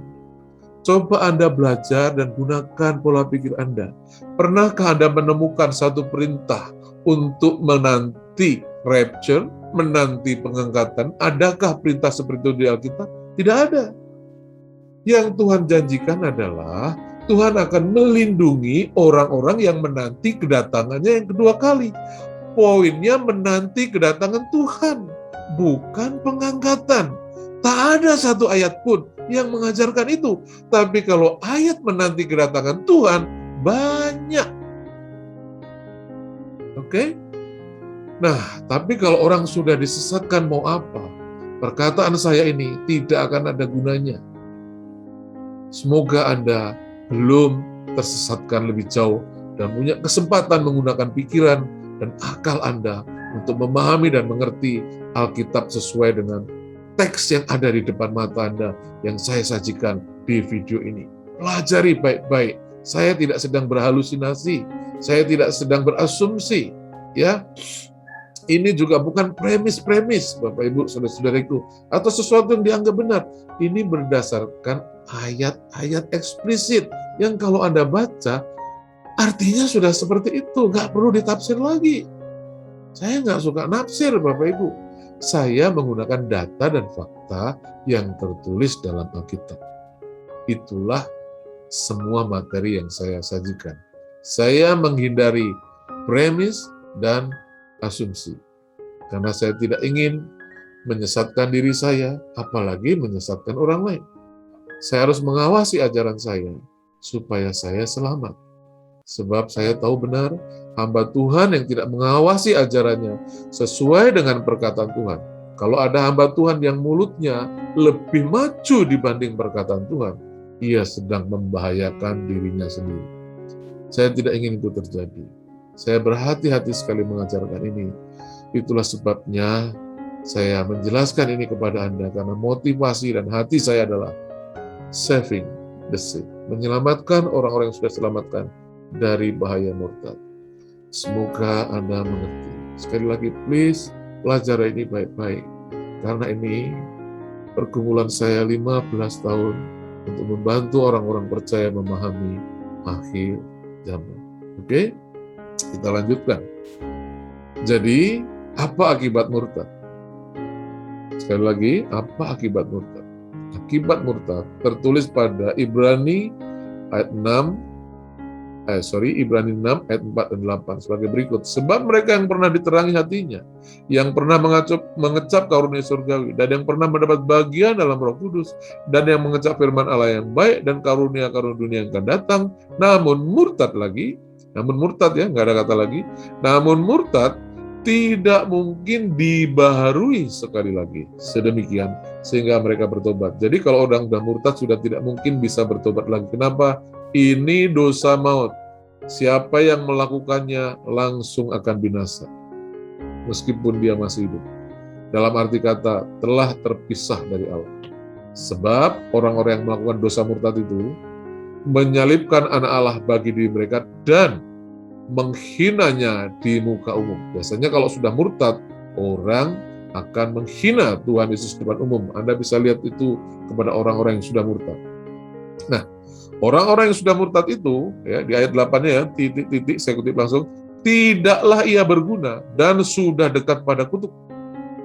Coba Anda belajar dan gunakan pola pikir Anda. Pernahkah Anda menemukan satu perintah untuk menanti rapture, menanti pengangkatan? Adakah perintah seperti itu di Alkitab? Tidak ada. Yang Tuhan janjikan adalah Tuhan akan melindungi orang-orang yang menanti kedatangannya yang kedua kali. Poinnya menanti kedatangan Tuhan, bukan pengangkatan. Tak ada satu ayat pun yang mengajarkan itu. Tapi kalau ayat menanti kedatangan Tuhan, banyak. Oke? Nah, tapi kalau orang sudah disesatkan mau apa? Perkataan saya ini tidak akan ada gunanya. Semoga Anda belum tersesatkan lebih jauh dan punya kesempatan menggunakan pikiran dan akal Anda untuk memahami dan mengerti Alkitab sesuai dengan teks yang ada di depan mata Anda yang saya sajikan di video ini. Pelajari baik-baik. Saya tidak sedang berhalusinasi, saya tidak sedang berasumsi, ya. Ini juga bukan premis-premis, Bapak Ibu, saudara-saudariku, atau sesuatu yang dianggap benar. Ini berdasarkan ayat-ayat eksplisit yang kalau Anda baca, artinya sudah seperti itu, nggak perlu ditafsir lagi. Saya nggak suka nafsir, Bapak Ibu. Saya menggunakan data dan fakta yang tertulis dalam Alkitab. Itulah semua materi yang saya sajikan. Saya menghindari premis dan asumsi. Karena saya tidak ingin menyesatkan diri saya, apalagi menyesatkan orang lain. Saya harus mengawasi ajaran saya, supaya saya selamat. Sebab saya tahu benar, hamba Tuhan yang tidak mengawasi ajarannya sesuai dengan perkataan Tuhan. Kalau ada hamba Tuhan yang mulutnya lebih maju dibanding perkataan Tuhan, ia sedang membahayakan dirinya sendiri. Saya tidak ingin itu terjadi. Saya berhati-hati sekali mengajarkan ini. Itulah sebabnya saya menjelaskan ini kepada Anda, karena motivasi dan hati saya adalah saving the sick, menyelamatkan orang-orang yang sudah selamatkan dari bahaya murtad. Semoga Anda mengerti. Sekali lagi, please, pelajari ini baik-baik. Karena ini pergumulan saya 15 tahun untuk membantu orang-orang percaya memahami akhir zaman. Oke? Kita lanjutkan. Jadi, apa akibat murtad? Sekali lagi, apa akibat murtad? Akibat murtad tertulis pada Ibrani 6 ayat 4 dan 8 sebagai berikut. Sebab mereka yang pernah diterangi hatinya, yang pernah mengecap karunia surgawi, dan yang pernah mendapat bagian dalam Roh Kudus, dan yang mengecap firman Allah yang baik dan karunia-karunia dunia yang akan datang, namun murtad, ya, nggak ada kata lagi, namun murtad tidak mungkin dibaharui sekali lagi sedemikian sehingga mereka bertobat. Jadi kalau orang sudah murtad sudah tidak mungkin bisa bertobat lagi. Kenapa? Ini dosa maut. Siapa yang melakukannya langsung akan binasa, meskipun dia masih hidup. Dalam arti kata, telah terpisah dari Allah. Sebab orang-orang yang melakukan dosa murtad itu menyalibkan anak Allah bagi diri mereka dan menghinanya di muka umum. Biasanya kalau sudah murtad, orang akan menghina Tuhan Yesus di depan umum. Anda bisa lihat itu kepada orang-orang yang sudah murtad. Nah, orang-orang yang sudah murtad itu, ya, di ayat 8-nya ya, titik-titik, saya kutip langsung, tidaklah ia berguna dan sudah dekat pada kutuk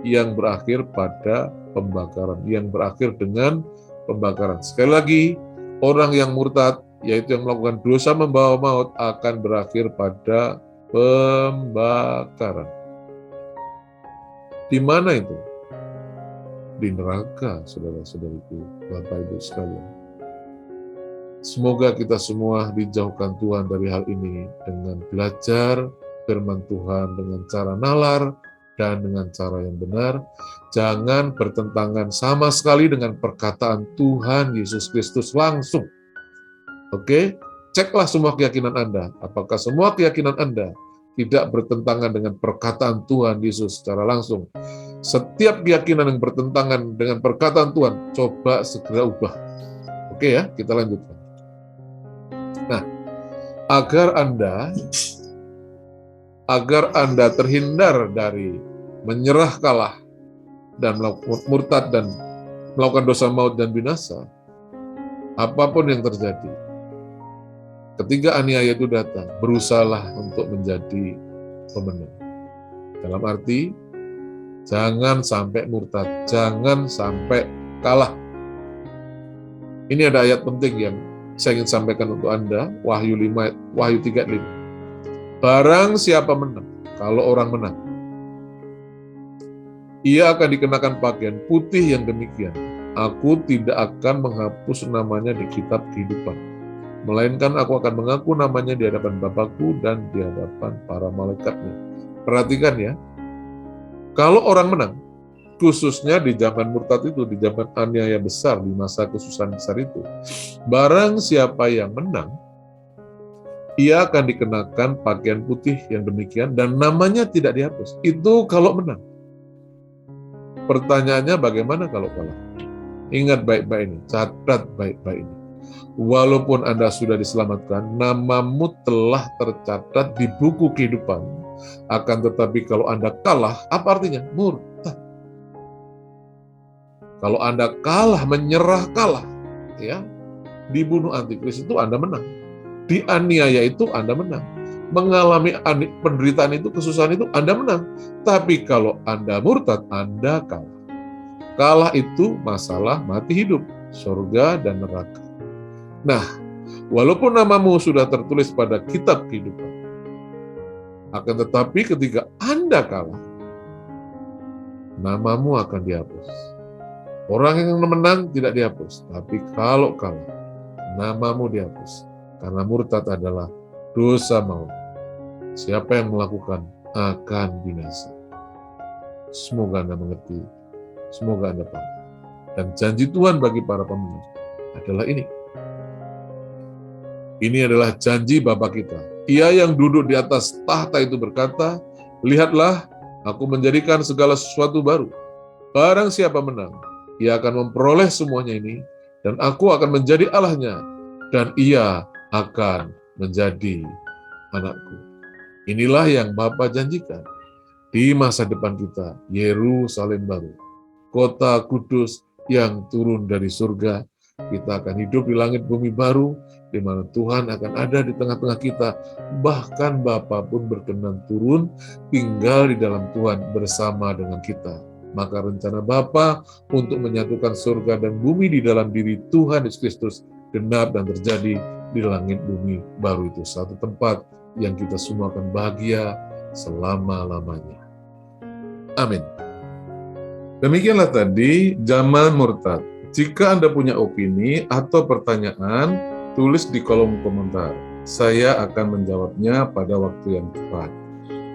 yang berakhir pada pembakaran, yang berakhir dengan pembakaran. Sekali lagi, orang yang murtad, yaitu yang melakukan dosa membawa maut, akan berakhir pada pembakaran. Di mana itu? Di neraka, saudara-saudariku, Bapak Ibu sekalian. Semoga kita semua dijauhkan Tuhan dari hal ini dengan belajar firman Tuhan dengan cara nalar dan dengan cara yang benar. Jangan bertentangan sama sekali dengan perkataan Tuhan Yesus Kristus langsung. Oke, ceklah semua keyakinan Anda. Apakah semua keyakinan Anda tidak bertentangan dengan perkataan Tuhan Yesus secara langsung? Setiap keyakinan yang bertentangan dengan perkataan Tuhan, coba segera ubah. Oke ya, kita lanjutkan. Nah, agar Anda agar Anda terhindar dari menyerah kalah dan melakukan murtad dan melakukan dosa maut dan binasa. Apapun yang terjadi, ketika aniaya itu datang, berusahalah untuk menjadi pemenang. Dalam arti, jangan sampai murtad, jangan sampai kalah. Ini ada ayat penting yang saya ingin sampaikan untuk Anda, Wahyu 3:5. Barang siapa menang, kalau orang menang, ia akan dikenakan pakaian putih yang demikian. Aku tidak akan menghapus namanya di kitab kehidupan, melainkan aku akan mengaku namanya di hadapan Bapakku dan di hadapan para malaikatnya. Perhatikan ya, kalau orang menang, khususnya di zaman murtad itu, di zaman aniaya besar, di masa kesusahan besar itu, barang siapa yang menang, ia akan dikenakan pakaian putih yang demikian dan namanya tidak dihapus. Itu kalau menang. Pertanyaannya bagaimana kalau kalah? Ingat baik-baik ini, catat baik-baik ini. Walaupun Anda sudah diselamatkan, namamu telah tercatat di buku kehidupan. Akan tetapi kalau Anda kalah, apa artinya? Murtad. Kalau Anda kalah, menyerah kalah, ya, dibunuh antikris itu Anda menang. Dianiaya itu Anda menang. Mengalami penderitaan itu, kesusahan itu Anda menang. Tapi kalau Anda murtad, Anda kalah. Kalah itu masalah mati hidup, surga dan neraka. Nah, walaupun namamu sudah tertulis pada kitab kehidupan, akan tetapi ketika Anda kalah, namamu akan dihapus. Orang yang menang tidak dihapus, tapi kalau kalah, namamu dihapus. Karena murtad adalah dosa maut. Siapa yang melakukan akan binasa. Semoga Anda mengerti, semoga Anda paham. Dan janji Tuhan bagi para pemenang adalah ini. Ini adalah janji Bapa kita. Ia yang duduk di atas tahta itu berkata, lihatlah, aku menjadikan segala sesuatu baru. Barang siapa menang, ia akan memperoleh semuanya ini, dan aku akan menjadi Allahnya, dan ia akan menjadi anakku. Inilah yang Bapa janjikan. Di masa depan kita, Yerusalem baru, kota kudus yang turun dari surga. Kita akan hidup di langit bumi baru, di mana Tuhan akan ada di tengah-tengah kita. Bahkan Bapa pun berkenan turun, tinggal di dalam Tuhan bersama dengan kita. Maka rencana Bapa untuk menyatukan surga dan bumi di dalam diri Tuhan Yesus Kristus genap dan terjadi di langit bumi baru itu. Satu tempat yang kita semua akan bahagia selama-lamanya. Amin. Demikianlah tadi zaman murtad. Jika Anda punya opini atau pertanyaan, tulis di kolom komentar. Saya akan menjawabnya pada waktu yang tepat.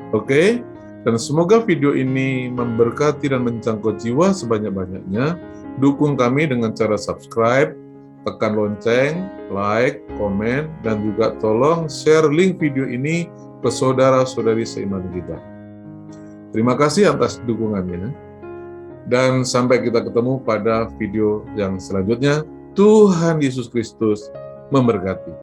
Oke? Dan semoga video ini memberkati dan menjangkau jiwa sebanyak-banyaknya. Dukung kami dengan cara subscribe, tekan lonceng, like, komen, dan juga tolong share link video ini ke saudara-saudari seiman kita. Terima kasih atas dukungannya. Dan sampai kita ketemu pada video yang selanjutnya. Tuhan Yesus Kristus memberkati.